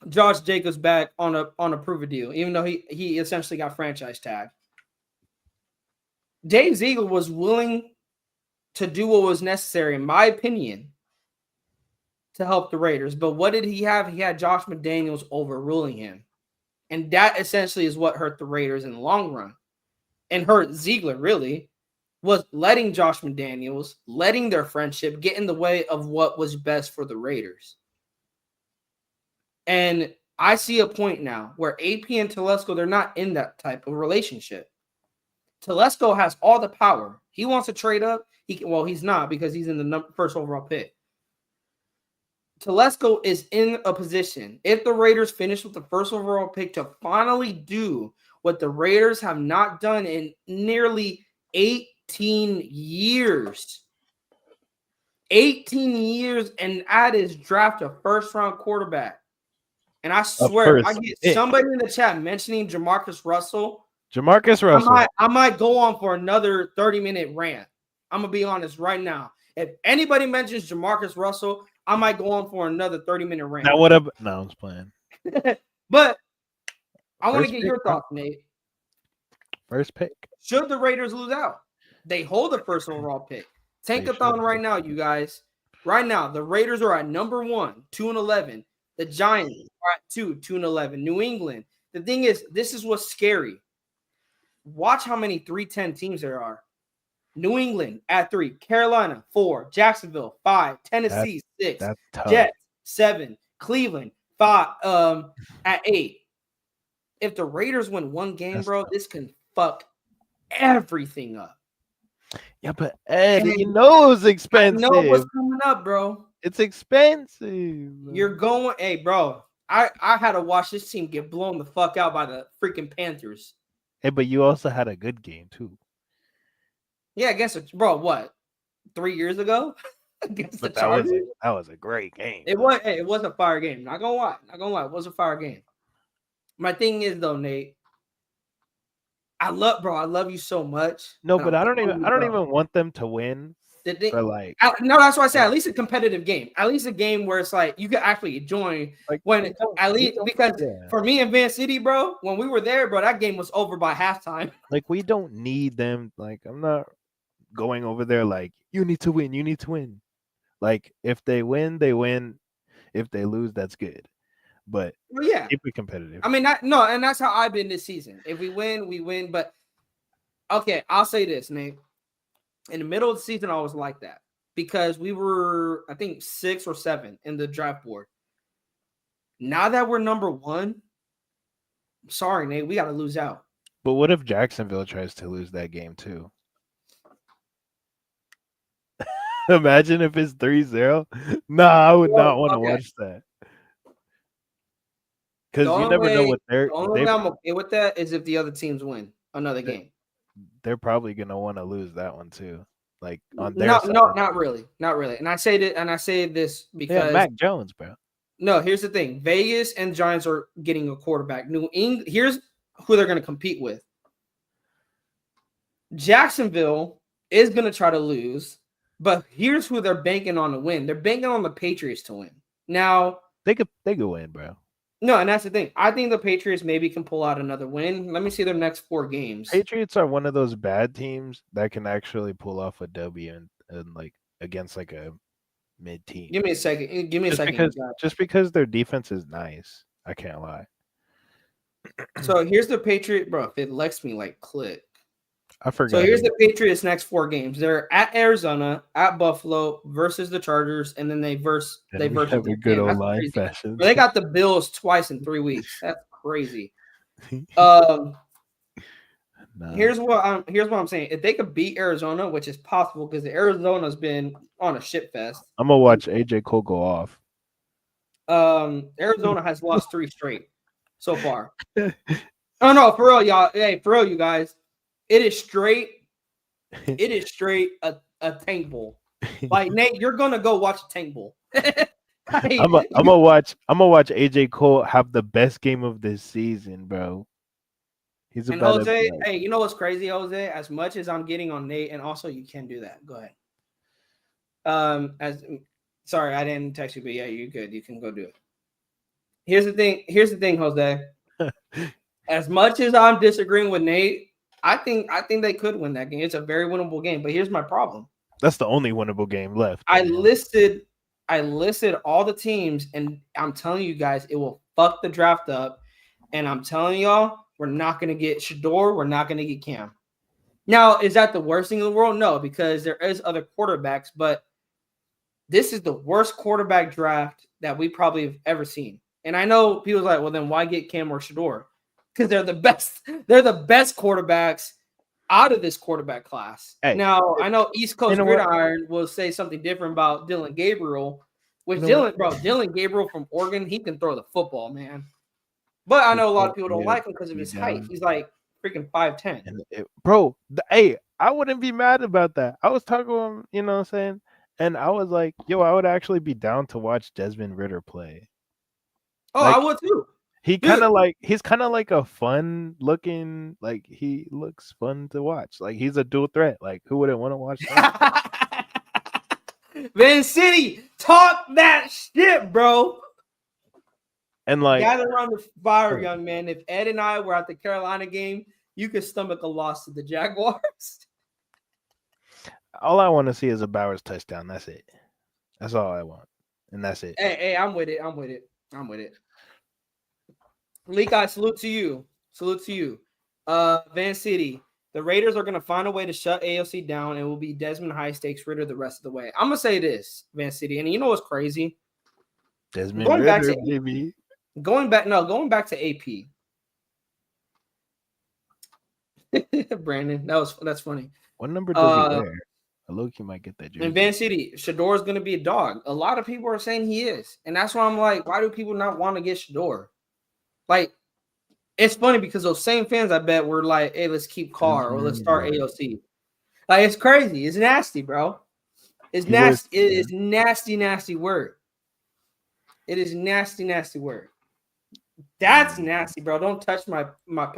Josh Jacobs back on a prove a deal, even though he essentially got franchise tag. Dave Ziegler was willing to do what was necessary, in my opinion, to help the Raiders. But what did he have? He had Josh McDaniels overruling him. And that essentially is what hurt the Raiders in the long run. And hurt Ziegler, really, was letting Josh McDaniels, letting their friendship get in the way of what was best for the Raiders. And I see a point now where AP and Telesco, they're not in that type of relationship. Telesco has all the power. He wants to trade up. He's not because he's in the first overall pick. Telesco is in a position, if the Raiders finish with the first overall pick, to finally do what the Raiders have not done in nearly 18 years. 18 years, and that is draft a first-round quarterback. And I swear, I get somebody in the chat mentioning Jamarcus Russell. I might go on for another 30-minute rant. I'm going to be honest right now. If anybody mentions Jamarcus Russell, I might go on for another 30-minute rant. Now, what up? No, I was playing. But I want to get your thoughts, Nate. First pick. Should the Raiders lose out? They hold the first overall pick. Tankathon right now, you guys. Right now, the Raiders are at number 1, 2-11. The Giants are at 2, 2-11. New England. The thing is, this is what's scary. Watch how many 3-10 teams there are. New England at 3, Carolina 4, Jacksonville 5, Tennessee 6, Jets 7, Cleveland 5 at 8. If the Raiders win one game, bro, this can fuck everything up. Yeah, but Ed, you know it's expensive. I know what's coming up, bro. It's expensive. You're going, hey, bro. I had to watch this team get blown the fuck out by the freaking Panthers. Hey, but you also had a good game too. Yeah, against bro, what? 3 years ago? Against the Chargers? That was a great game. It was a fire game. Not gonna lie. It was a fire game. My thing is though, Nate. I love you so much. No, but I don't even want them to win. No, that's why I say at least a competitive game. At least a game where it's like you could actually join because for me and Van City, bro, when we were there, bro, that game was over by halftime. Like we don't need them. Like I'm not going over there like you need to win. Like if they win, they win. If they lose, that's good. But keep it competitive. I mean, and that's how I've been this season. If we win, we win. But okay, I'll say this, Nate. In the middle of the season, I was like that because we were, I think, 6 or 7 in the draft board. Now that we're number 1, Sorry, Nate, we got to lose out. But what if Jacksonville tries to lose that game too? Imagine if it's 3-0. Nah, I would not want to watch that. Because you never know what the only way I'm okay with that is if the other teams win another game. They're probably gonna want to lose that one too. Like on their side. No, not really. And I say this because Mac Jones, bro. No, here's the thing. Vegas and Giants are getting a quarterback. New England, here's who they're going to compete with. Jacksonville is going to try to lose, but here's who they're banking on to win. They're banking on the Patriots to win. Now, they could win, bro. No, and that's the thing. I think the Patriots maybe can pull out another win. Let me see their next 4 games. Patriots are one of those bad teams that can actually pull off a W and like against like a mid team. Give me a second. Just because their defense is nice. I can't lie. So here's the Patriot, bro. If it lets me like click. I forgot. So here's the Patriots' next 4 games. They're at Arizona, at Buffalo, versus the Chargers, and then they verse have a good old line fashion. They got the Bills twice in 3 weeks. That's crazy. Here's what I'm saying. If they could beat Arizona, which is possible because Arizona's been on a shit fest. I'm gonna watch AJ Cole go off. Arizona has lost 3 straight so far. Oh no, for real, y'all. Hey, for real, you guys. It is straight a tank bowl. Like Nate, you're gonna go watch a tank bowl. I'm gonna watch AJ Cole have the best game of this season, bro. He's and about Jose, hey, you know what's crazy, Jose? As much as I'm getting on Nate, and also you can do that. Go ahead. Sorry, I didn't text you, but yeah, you're good. You can go do it. Here's the thing, Jose. As much as I'm disagreeing with Nate, I think they could win that game. It's a very winnable game. But here's my problem. That's the only winnable game left. I listed all the teams, and I'm telling you guys, it will fuck the draft up. And I'm telling y'all, we're not going to get Shedeur. We're not going to get Cam. Now, is that the worst thing in the world? No, because there is other quarterbacks. But this is the worst quarterback draft that we probably have ever seen. And I know people's like, well, then why get Cam or Shedeur? Because they're the best. They're the best quarterbacks out of this quarterback class. Hey, now I know East Coast Gridiron will say something different about Dylan Gabriel. Dylan Gabriel from Oregon, he can throw the football, man. But I know a lot of people don't like him because of his height. He's like freaking 5'10". Bro, hey, I wouldn't be mad about that. I was talking to him, you know what I'm saying? And I was like, yo, I would actually be down to watch Desmond Ridder play. Oh, like, I would too. He's kind of like a fun looking, like he looks fun to watch. Like he's a dual threat. Like who wouldn't want to watch that? Van City, talk that shit, bro. And like gather around the fire, young man. If Ed and I were at the Carolina game, you could stomach a loss to the Jaguars. All I want to see is a Bowers touchdown. That's it. That's all I want. And that's it. Hey, I'm with it. Leak, salute to you. Van City. The Raiders are going to find a way to shut AOC down and will be Desmond high stakes Ridder the rest of the way. I'm going to say this, Van City. And you know what's crazy? Desmond Ridder, baby. Going back to AP. Brandon, that's funny. What number does he wear? Loki might get that jersey. In Van City, Shedeur is going to be a dog. A lot of people are saying he is. And that's why I'm like, why do people not want to get Shedeur? Like, it's funny because those same fans, I bet, were like, hey, let's keep Carr or let's start AOC. Like, it's crazy. It's nasty, bro. It's nasty. It is nasty, nasty word. It is nasty, nasty word. That's nasty, bro. Don't touch my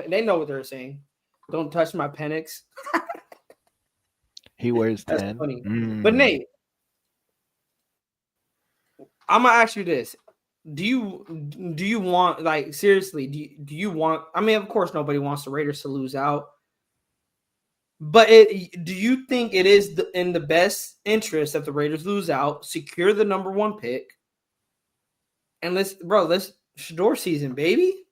they know what they're saying. Don't touch my Penix. He wears 10. That's funny. But Nate, I'm gonna ask you this. Do you want, like, seriously, do you want, I mean, of course nobody wants the Raiders to lose out. But do you think it is in the best interest that the Raiders lose out, secure the number 1 pick, and let's Shedeur season, baby?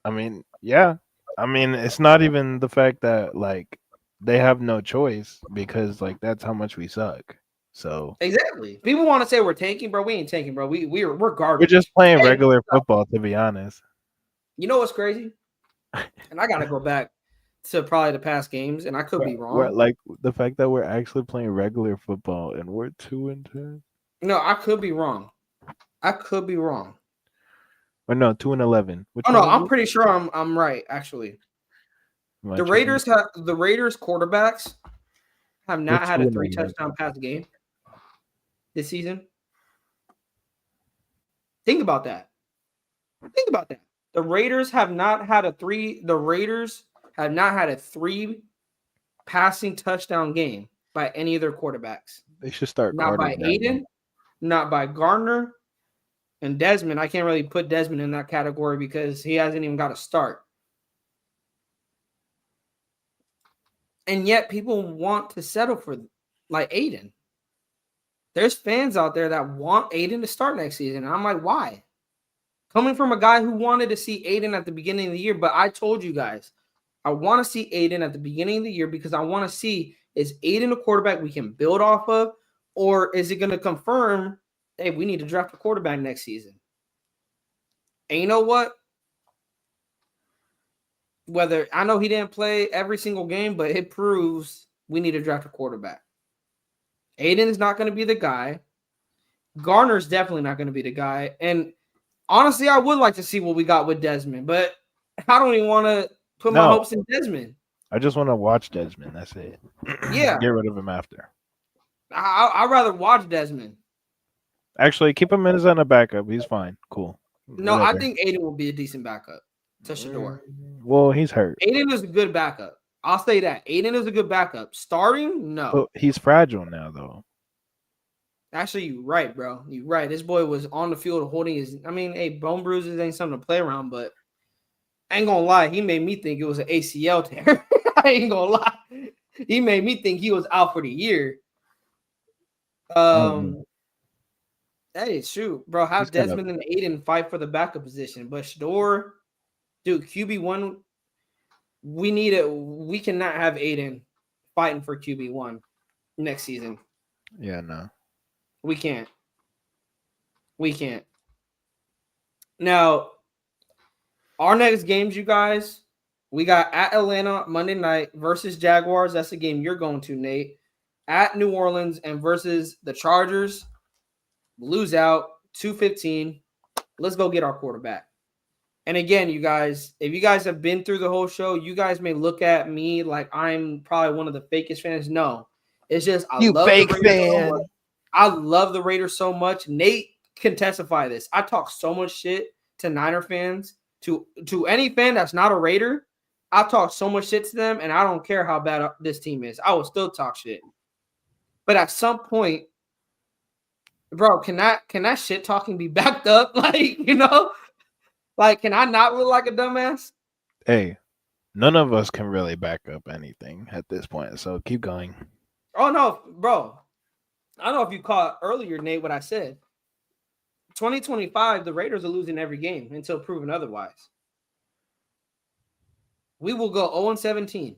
I mean, yeah. I mean, it's not even the fact that, like, they have no choice because, like, that's how much we suck. So exactly. People want to say we're tanking, bro. We ain't tanking, bro. We're garbage. We're just playing regular football, to be honest. You know what's crazy? And I got to go back to probably the past games, and I could be We're wrong. like the fact that we're actually playing regular football and we're 2-10. No, I could be wrong. I could be wrong. Or no, 2-11. Which Oh no, one is I'm it? pretty sure I'm right. Actually, Am I the tripping? Raiders quarterbacks have We're not had a 3 2-11. touchdown pass game this season. Think about that. Think about that. The Raiders have not had a 3 passing touchdown game by any of their quarterbacks. They should start Not Carter by back. Aiden, not by Gardner, and Desmond. I can't really put Desmond in that category because he hasn't even got a start. And yet people want to settle for like Aiden. There's fans out there that want Aiden to start next season. And I'm like, why? Coming from a guy who wanted to see Aiden at the beginning of the year, but I told you guys, I want to see Aiden at the beginning of the year because I want to see, is Aiden a quarterback we can build off of, or is it going to confirm, hey, we need to draft a quarterback next season? And you know what? Whether I know he didn't play every single game, but it proves we need to draft a quarterback. Aiden is not going to be the guy. Garner's definitely not going to be the guy. And honestly, I would like to see what we got with Desmond, but I don't even want to put my hopes in Desmond. I just want to watch Desmond. That's it. Yeah. Get rid of him after. I'd rather watch Desmond. Actually, keep him as a backup. He's fine. Cool. No, Whatever. I think Aiden will be a decent backup to Shedeur. Well, he's hurt. Aiden is a good backup. I'll say that. Aiden is a good backup. Starting? No. But he's fragile now, though. Actually, you're right, bro. You're right. This boy was on the field holding his. I mean, hey, bone bruises ain't something to play around, but I ain't gonna lie. He made me think it was an ACL tear. I ain't gonna lie. He made me think he was out for the year. Hey, shoot, bro. Have Desmond and Aiden fight for the backup position, but Shedeur, dude, QB1. We need it. We cannot have Aiden fighting for QB1 next season. Yeah, no. We can't. We can't. Now, our next games, you guys, we got at Atlanta Monday night versus Jaguars. That's the game you're going to, Nate. At New Orleans and versus the Chargers. Lose out 2-15. Let's go get our quarterback. And again, you guys, if you guys have been through the whole show, you guys may look at me like I'm probably one of the fakest fans. No, it's just I love fake the Raiders fan. so much. I love the Raiders so much. Nate can testify this. I talk so much shit to Niner fans, to any fan that's not a Raider. I talk so much shit to them, and I don't care how bad this team is. I will still talk shit. But at some point, bro, can that shit talking be backed up? Like, you know, like, can I not look like a dumbass? Hey, none of us can really back up anything at this point, so keep going. Oh no, bro. I don't know if you caught earlier, Nate, what I said. 2025, the Raiders are losing every game until proven otherwise. We will go 0-17.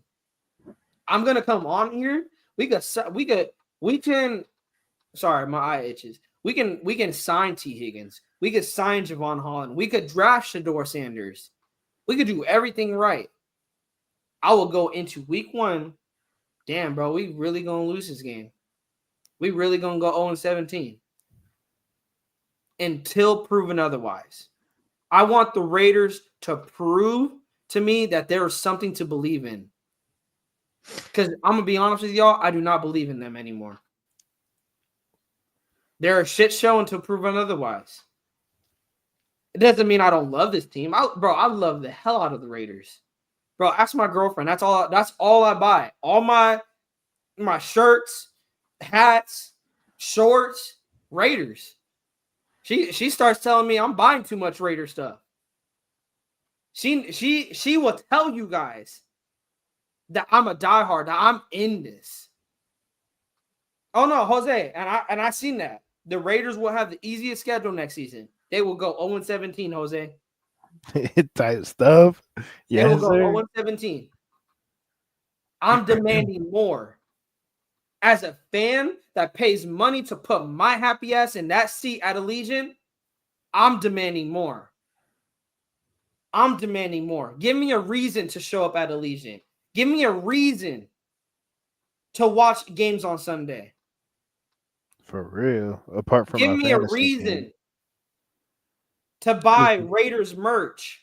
I'm gonna come on here. We can. Sorry, my eye itches. We can sign T. Higgins. We could sign Javon Holland. We could draft Shedeur Sanders. We could do everything right. I will go into week 1. Damn, bro, we really gonna lose this game. We really gonna go 0-17 until proven otherwise. I want the Raiders to prove to me that there is something to believe in. Because I'm gonna be honest with y'all, I do not believe in them anymore. They're a shit show until proven otherwise. It doesn't mean I don't love this team. I love the hell out of the Raiders. Bro, ask my girlfriend. That's all I buy. All my shirts, hats, shorts, Raiders. She starts telling me I'm buying too much Raider stuff. She will tell you guys that I'm a diehard, that I'm in this. Oh no, Jose, and I seen that. The Raiders will have the easiest schedule next season. They will go 0-17, Jose. Type stuff. They will go 0-17. I'm demanding more. As a fan that pays money to put my happy ass in that seat at Allegiant, I'm demanding more. I'm demanding more. Give me a reason to show up at Allegiant. Give me a reason to watch games on Sunday. For real. Apart from Give my me a fantasy reason team. to buy Raiders merch.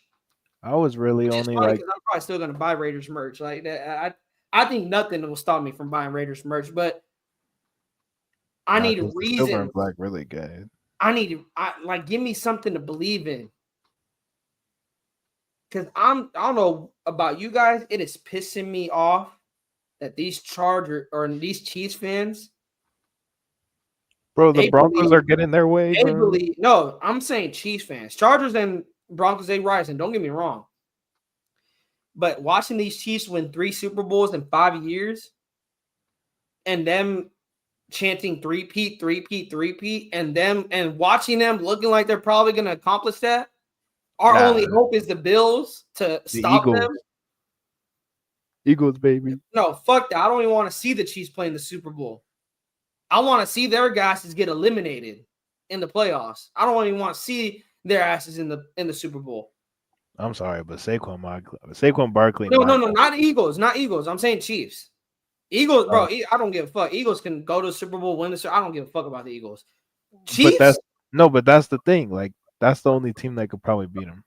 I was really Which is only funny like because I'm probably still gonna buy Raiders merch. Like that, I think nothing will stop me from buying Raiders merch, but I need because the silver reasons. and black really good. Give me something to believe in. Because I don't know about you guys, it is pissing me off that these Chiefs fans, Bro, the Broncos are getting their way, bro. no, I'm saying Chiefs fans. Chargers and Broncos, they rising. Don't get me wrong. But watching these Chiefs win 3 Super Bowls in 5 years and them chanting three-peat, and watching them looking like they're probably going to accomplish that. Our only hope is the Bills to stop them. Eagles, baby. No, fuck that. I don't even want to see the Chiefs playing the Super Bowl. I want to see their asses get eliminated in the playoffs. I don't even want to see their asses in the Super Bowl. I'm sorry, but Saquon Barkley. No, not Eagles, not Eagles. I'm saying Chiefs. Eagles, bro. I don't give a fuck. Eagles can go to the Super Bowl, win the Super Bowl. I don't give a fuck about the Eagles. Chiefs. But that's the thing. Like that's the only team that could probably beat them.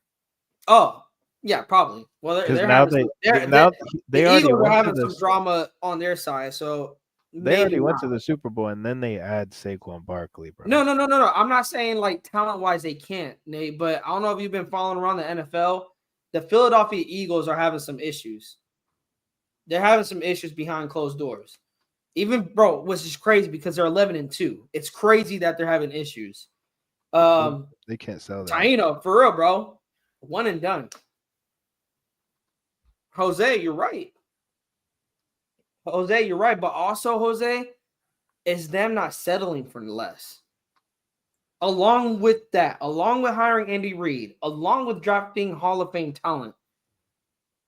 Oh, yeah, probably. Well, the Eagles are having some drama on their side, so they already went to the Super Bowl, and then they add Saquon Barkley, bro. No. I'm not saying like talent-wise they can't, Nate, but I don't know if you've been following around the NFL. The Philadelphia Eagles are having some issues. They're having some issues behind closed doors. Even, bro, which is crazy because they're 11-2. It's crazy that they're having issues. They can't sell that. Taino, for real, bro. One and done. Jose, you're right. But also, Jose, is them not settling for less. Along with that, along with hiring Andy Reid, along with drafting Hall of Fame talent.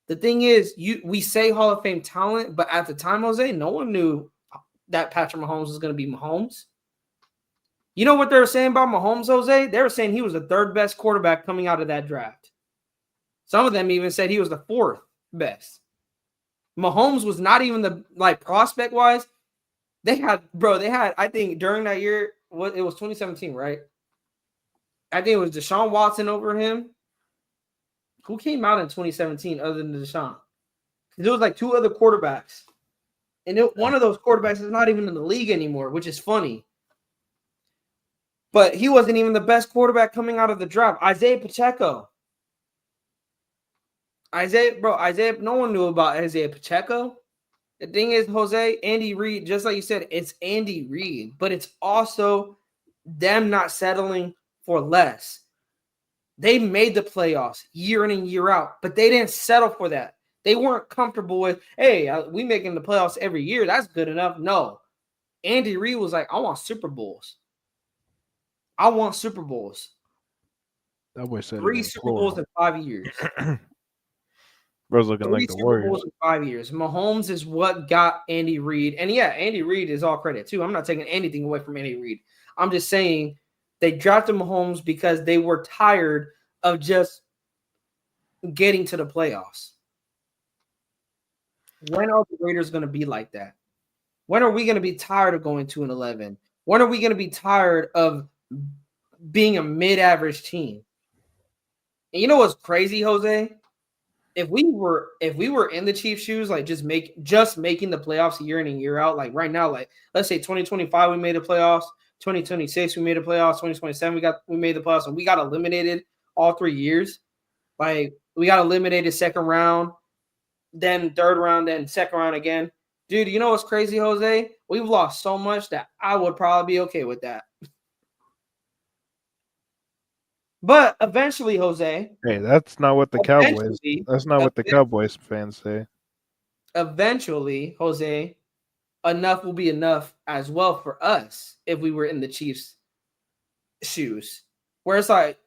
The thing is, we say Hall of Fame talent, but at the time, Jose, no one knew that Patrick Mahomes was going to be Mahomes. You know what they were saying about Mahomes, Jose? They were saying he was the 3rd best quarterback coming out of that draft. Some of them even said he was the 4th best. Mahomes was not even the, prospect-wise. They had, I think during that year, it was 2017, right? I think it was Deshaun Watson over him. Who came out in 2017 other than Deshaun? There was like 2 other quarterbacks. And one of those quarterbacks is not even in the league anymore, which is funny. But he wasn't even the best quarterback coming out of the draft. Isaiah Pacheco. No one knew about Isaiah Pacheco. The thing is, Jose, Andy Reid, just like you said, it's Andy Reid, but it's also them not settling for less. They made the playoffs year in and year out, but they didn't settle for that. They weren't comfortable with, hey, we making the playoffs every year. That's good enough. No. Andy Reid was like, I want Super Bowls. I want Super Bowls. That boy said 3 Super Bowls in 5 years. Bro's looking like the Warriors. Super Bowls in 5 years. Mahomes is what got Andy Reid. And yeah, Andy Reid is all credit too. I'm not taking anything away from Andy Reid. I'm just saying they drafted Mahomes because they were tired of just getting to the playoffs. When are the Raiders going to be like that? When are we going to be tired of going 2-11? When are we going to be tired of being a mid-average team? And you know what's crazy, Jose? If we were in the Chiefs' shoes, like just making the playoffs year in and year out, like right now, like let's say 2025 we made the playoffs, 2026 we made the playoffs, 2027 we made the playoffs, and we got eliminated all 3 years. Like we got eliminated second round, then third round, then second round again. Dude, you know what's crazy, Jose? We've lost so much that I would probably be okay with that. But eventually, Jose. Hey, that's not what the Cowboys fans say. Eventually, Jose, enough will be enough as well for us if we were in the Chiefs' shoes. Where it's like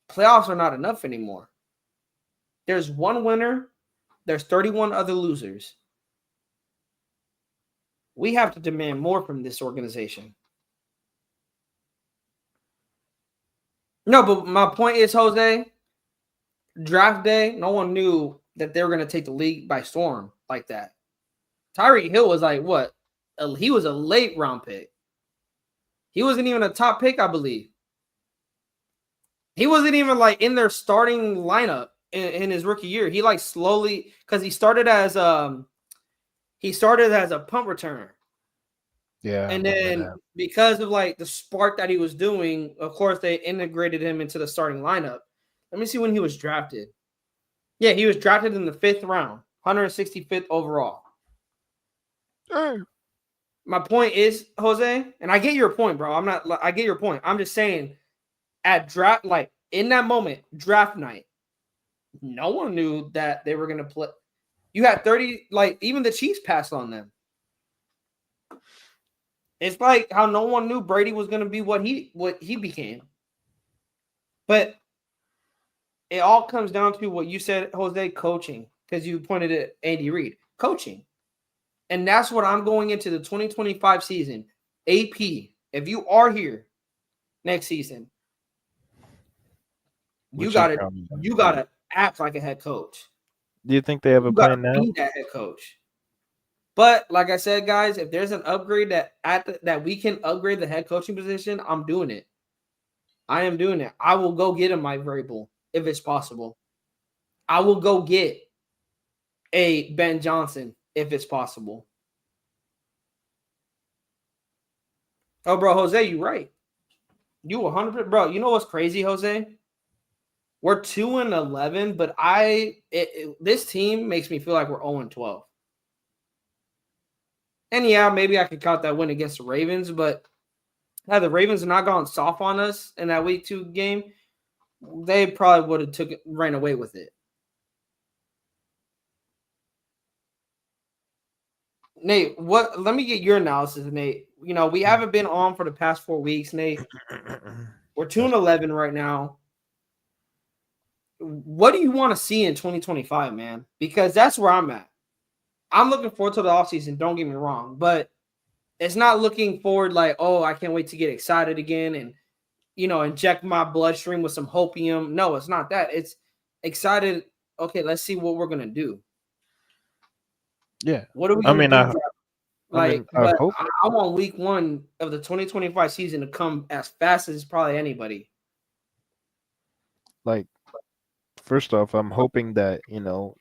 playoffs are not enough anymore. There's one winner, there's 31 other losers. We have to demand more from this organization. No, but my point is, Jose, draft day, no one knew that they were going to take the league by storm like that. Tyreek Hill was like, what? He was a late round pick. He wasn't even a top pick, I believe. He wasn't even like in their starting lineup in his rookie year. He like slowly, because he started as a punt returner. Yeah. And then because of like the spark that he was doing, of course, they integrated him into the starting lineup. Let me see when he was drafted. Yeah, he was drafted in the 5th round, 165th overall. My point is, Jose, and I get your point, bro. I get your point. I'm just saying, at draft, like in that moment, draft night, no one knew that they were going to play. You had 30, like even the Chiefs passed on them. It's like how no one knew Brady was going to be what he became. But it all comes down to what you said, Jose, coaching, because you pointed at Andy Reid, coaching. And that's what I'm going into the 2025 season. AP, if you are here next season, you gotta act like a head coach. Do you think they have a plan now? Be that head coach. But like I said, guys, if there's an upgrade that we can upgrade the head coaching position, I'm doing it. I am doing it. I will go get a Mike Vrabel if it's possible. I will go get a Ben Johnson if it's possible. Oh, bro, Jose, you right. You 100%, bro. You know what's crazy, Jose? We're 2-11, but this team makes me feel like we're 0-12. And yeah, maybe I could count that win against the Ravens, but had the Ravens not gone soft on us in that week 2 game, they probably would have ran away with it. Nate, let me get your analysis, Nate. You know, we haven't been on for the past 4 weeks, Nate. We're 2-11 right now. What do you want to see in 2025, man? Because that's where I'm at. I'm looking forward to the offseason, don't get me wrong, but it's not looking forward like, oh, I can't wait to get excited again and, you know, inject my bloodstream with some hopium. No, it's not that. It's excited. Okay, let's see what we're going to do. Yeah. What are we going to do? I want week 1 of the 2025 season to come as fast as probably anybody. Like, first off, I'm hoping that, you know,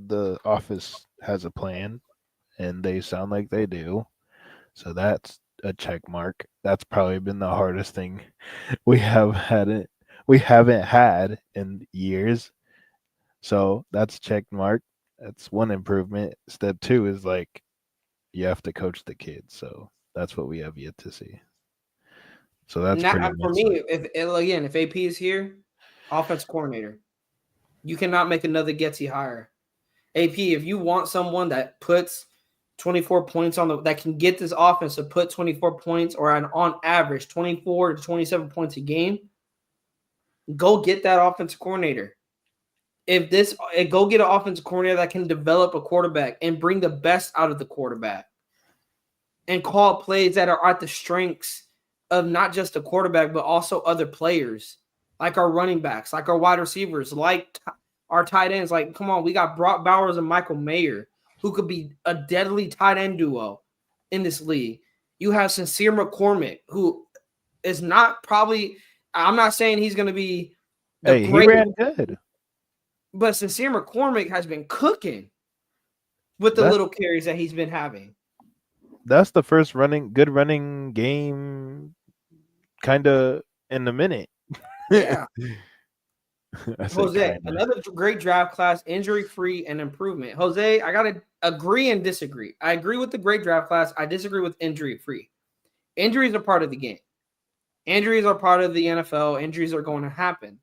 the office has a plan and they sound like they do. So that's a check mark. That's probably been the hardest thing we haven't had in years. So that's check mark. That's one improvement. Step 2 is like you have to coach the kids. So that's what we have yet to see. So that's pretty much for me. If AP is here, offense coordinator, you cannot make another Getsy hire. AP, if you want someone that puts 24 points that can get this offense to put 24 points or on average 24 to 27 points a game, go get that offensive coordinator. Go get an offensive coordinator that can develop a quarterback and bring the best out of the quarterback and call plays that are at the strengths of not just the quarterback, but also other players, like our running backs, like our wide receivers, like our tight ends. Like, come on, we got Brock Bowers and Michael Mayer, who could be a deadly tight end duo in this league. You have Sincere McCormick, who is not probably – I'm not saying he's going to be the great – he ran good. But Sincere McCormick has been cooking with the little carries that he's been having. That's the first good running game kind of in a minute. Yeah. Jose, another great draft class, injury-free and improvement. Jose, I got to agree and disagree. I agree with the great draft class. I disagree with injury-free. Injuries are part of the game. Injuries are part of the NFL. Injuries are going to happen.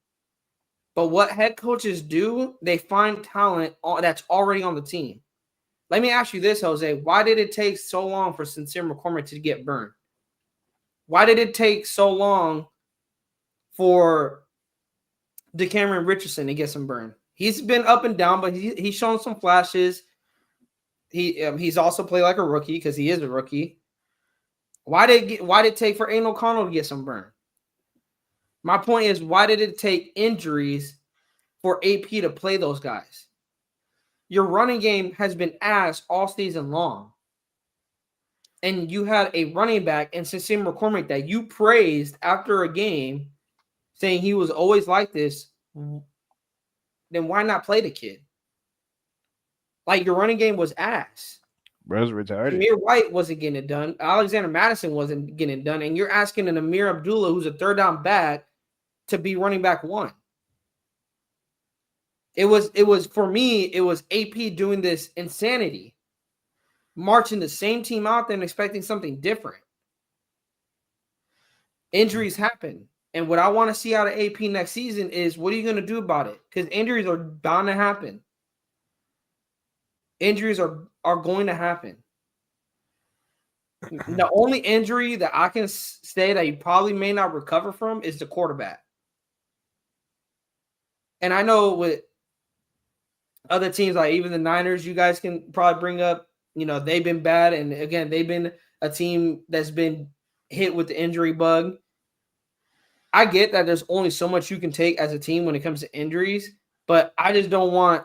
But what head coaches do, they find talent that's already on the team. Let me ask you this, Jose. Why did it take so long for Sincere McCormick to get burned? Why did it take so long for DeCameron Richardson to get some burn? He's been up and down, but he's shown some flashes. He's also played like a rookie because he is a rookie. Why did it take for Aiden O'Connell to get some burn? My point is, why did it take injuries for AP to play those guys. Your running game has been ass all season long. And you had a running back in Sincere McCormick that you praised after a game saying he was always like this. Then why not play the kid? Like, your running game was ass. Bro's retarded. Amir White wasn't getting it done. Alexander Madison wasn't getting it done. And you're asking an Amir Abdullah, who's a third down back, to be running back one. It was for me, it was AP doing this insanity. Marching the same team out there and expecting something different. Injuries happen. And what I want to see out of AP next season is, what are you going to do about it? Because injuries are bound to happen. Injuries are going to happen. The only injury that I can say that you probably may not recover from is the quarterback. And I know with other teams, like even the Niners, you guys can probably bring up, they've been bad. And again, they've been a team that's been hit with the injury bug. I get that there's only so much you can take as a team when it comes to injuries, but I just don't want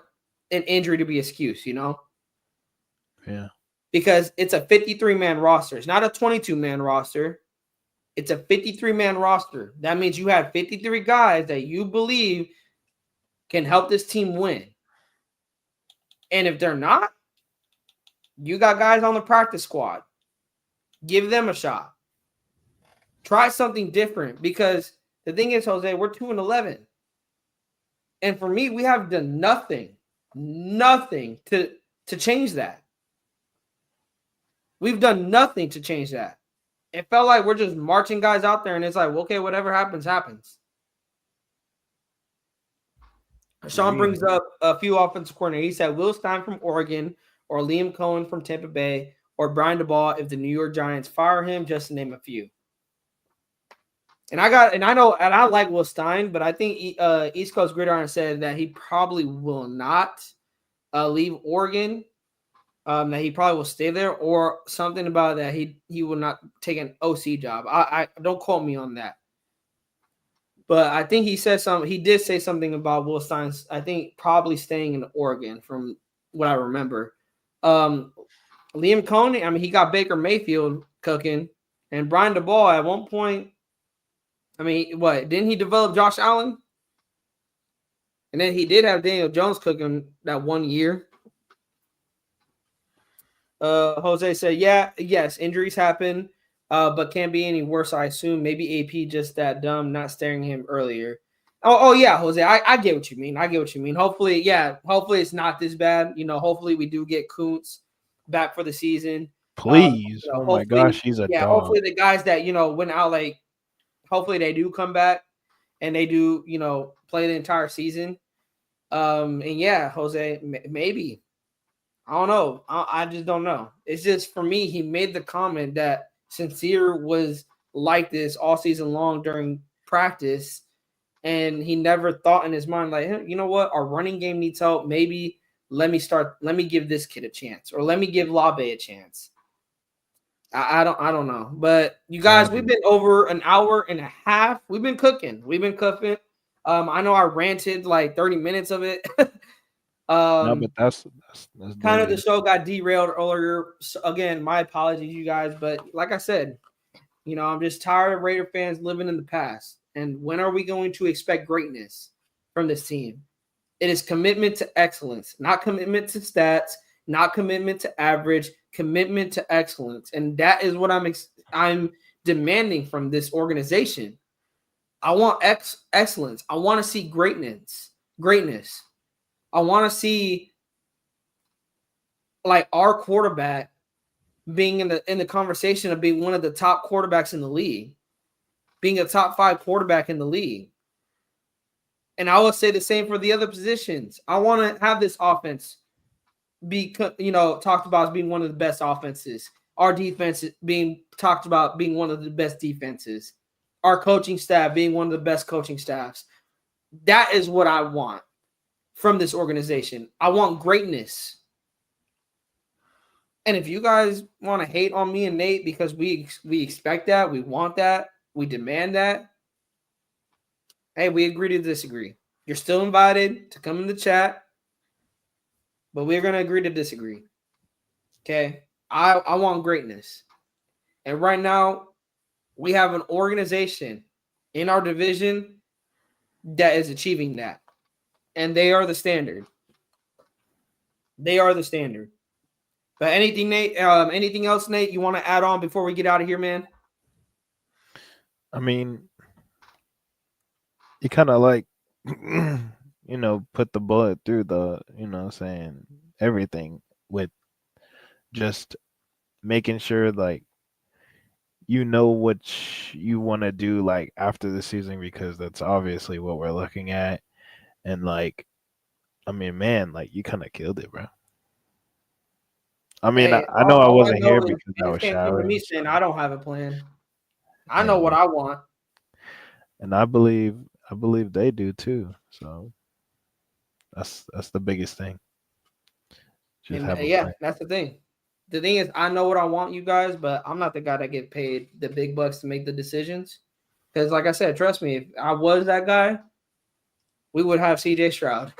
an injury to be an excuse, Yeah. Because it's a 53-man roster. It's not a 22-man roster. It's a 53-man roster. That means you have 53 guys that you believe can help this team win. And if they're not, you got guys on the practice squad. Give them a shot. Try something different, because the thing is, Jose, we're 2-11. And for me, we have done nothing to change that. We've done nothing to change that. It felt like we're just marching guys out there, and it's like, okay, whatever happens, happens. Sean brings up a few offensive coordinators. He said Will Stein from Oregon, or Liam Cohen from Tampa Bay, or Brian DeBall if the New York Giants fire him, just to name a few. And I like Will Stein, but I think East Coast Gridiron said that he probably will not leave Oregon. That he probably will stay there, or something about that he will not take an OC job. I don't quote me on that. But I think he said something. He did say something about Will Stein's, I think, probably staying in Oregon, from what I remember. Liam Cohen, he got Baker Mayfield cooking, and Brian DeBall at one point. Didn't he develop Josh Allen? And then he did have Daniel Jones cooking that one year. Jose said, yes, injuries happen, but can't be any worse, I assume. Maybe AP just that dumb, not staring him earlier. Oh yeah, Jose, I get what you mean. Hopefully it's not this bad. Hopefully we do get Kuntz back for the season. Please. Oh my gosh, he's a dog. Hopefully the guys that, went out, hopefully they do come back and they do, play the entire season. And yeah, Jose, maybe. I don't know. I just don't know. It's just, for me, he made the comment that Sincere was like this all season long during practice, and he never thought in his mind, like, hey, you know what? Our running game needs help. Maybe let me give this kid a chance, or let me give Labe a chance. I don't know. But you guys, we've been over an hour and a half. We've been cooking. I know I ranted like 30 minutes of it. No, but that's kind of the show got derailed earlier. So again, my apologies, you guys. But like I said, I'm just tired of Raider fans living in the past. And when are we going to expect greatness from this team? It is commitment to excellence, not commitment to stats, not commitment to average, commitment to excellence. And that is what I'm demanding from this organization. I want excellence. I want to see greatness. I want to see, like, our quarterback being in the conversation of being one of the top quarterbacks in the league, being a top 5 quarterback in the league. And I will say the same for the other positions. I want to have this offense be, talked about as being one of the best offenses. Our defense being talked about being one of the best defenses. Our coaching staff being one of the best coaching staffs. That is what I want from this organization. I want greatness. And if you guys want to hate on me and Nate because we expect that, we want that, we demand that, hey, we agree to disagree. You're still invited to come in the chat, but we're going to agree to disagree. Okay? I want greatness. And right now, we have an organization in our division that is achieving that. And they are the standard. They are the standard. But anything, Nate? Anything else, Nate, you want to add on before we get out of here, man? I mean, you kind of like, put the bullet through the, saying everything with just making sure, like, what you want to do, like, after the season, because that's obviously what we're looking at. And, like, I mean, man, like, you kind of killed it, bro. I mean, Hey, I know I wasn't here is because I fans was can't come to showering. me saying I don't have a plan. I know what I want. And I believe they do too. So that's the biggest thing. And that's the thing. The thing is, I know what I want, you guys, but I'm not the guy that get paid the big bucks to make the decisions. Because, like I said, trust me, if I was that guy, we would have CJ Stroud.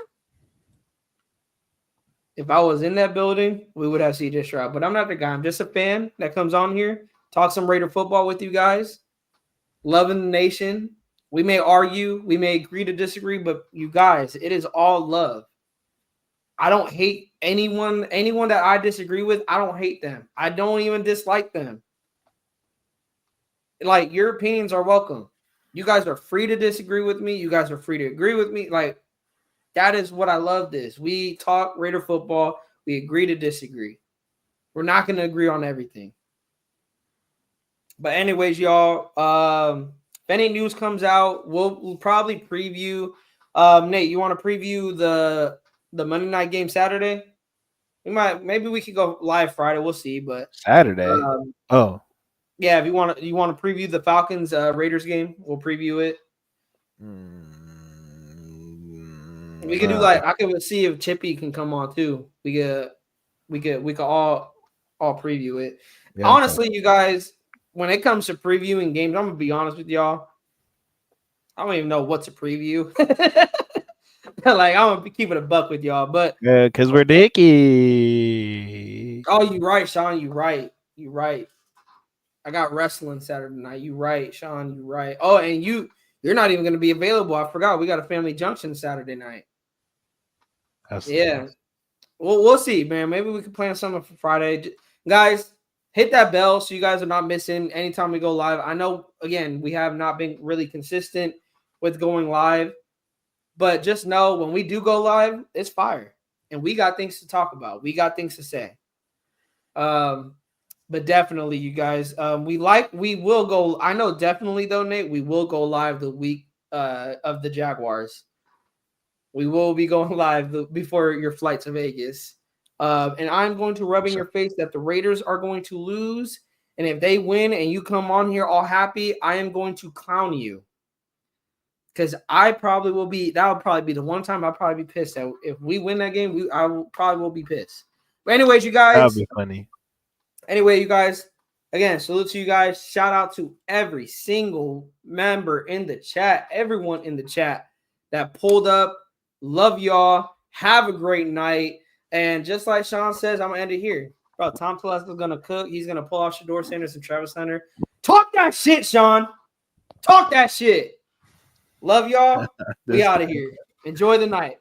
If I was in that building, we would have CJ Stroud. But I'm not the guy. I'm just a fan that comes on here, talk some Raider football with you guys, loving the nation. We may argue, we may agree to disagree, but you guys, it is all love. I don't hate anyone that I disagree with. I don't hate them. I don't even dislike them. Like, your opinions are welcome. You guys are free to disagree with me. You guys are free to agree with me. Like, that is what I love this. We talk Raider football. We agree to disagree. We're not going to agree on everything. But anyways, y'all, if any news comes out, we'll probably preview. Nate, you want to preview the Monday night game Saturday? Maybe we could go live Friday. We'll see. But Saturday. Yeah, if you want to preview the Falcons Raiders game, we'll preview it. We could do I could see if Chippy can come on too. We could all preview it. Yeah, honestly, you guys, when it comes to previewing games, I'm gonna be honest with y'all. I don't even know what to preview. Like, I'm gonna keep it a buck with y'all, but yeah, because we're dicky. Oh, you right, Sean. You right. I got wrestling Saturday night. You right, Sean. You right. Oh, and you're not even gonna be available. I forgot. We got a family junction Saturday night. Yeah. Well, we'll see, man. Maybe we can plan something for Friday. Guys, hit that bell so you guys are not missing anytime we go live. I know, again, we have not been really consistent with going live, but just know when we do go live, it's fire. And we got things to talk about. We got things to say. But definitely, you guys, we will go. I know definitely, though, Nate, we will go live the week of the Jaguars. We will be going live before your flight to Vegas. And I'm going to rub in your face that the Raiders are going to lose. And if they win and you come on here all happy, I am going to clown you. Because I probably will be – that will probably be the one time I'll probably be pissed. If we win that game, I probably will be pissed. But anyways, you guys – that'll be funny. Anyway, you guys, again, salute to you guys. Shout out to every single member in the chat, everyone in the chat that pulled up. Love y'all. Have a great night. And just like Sean says, I'm going to end it here. Bro, Tom Telesco's going to cook. He's going to pull off Shedeur Sanders and Travis Hunter. Talk that shit, Sean. Talk that shit. Love y'all. We out of here. Enjoy the night.